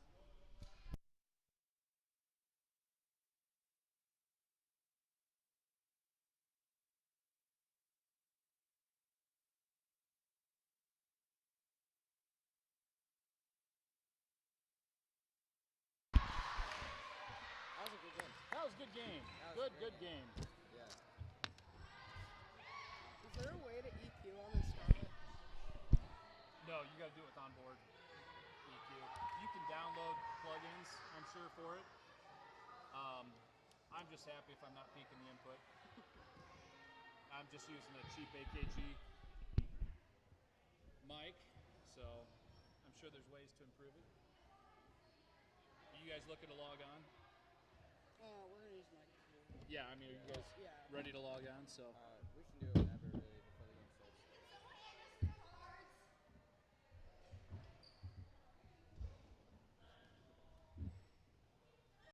That was a good game. Good game. Yeah. Is there a way to EQ on this Scarlet? No, you got to do it with onboard EQ. You can download plugins, I'm sure, for it. I'm just happy if I'm not peaking the input. I'm just using a cheap AKG mic, so I'm sure there's ways to improve it. Are you guys looking to log on? We're gonna use my computer. Yeah, I mean, are you guys ready to log on? So.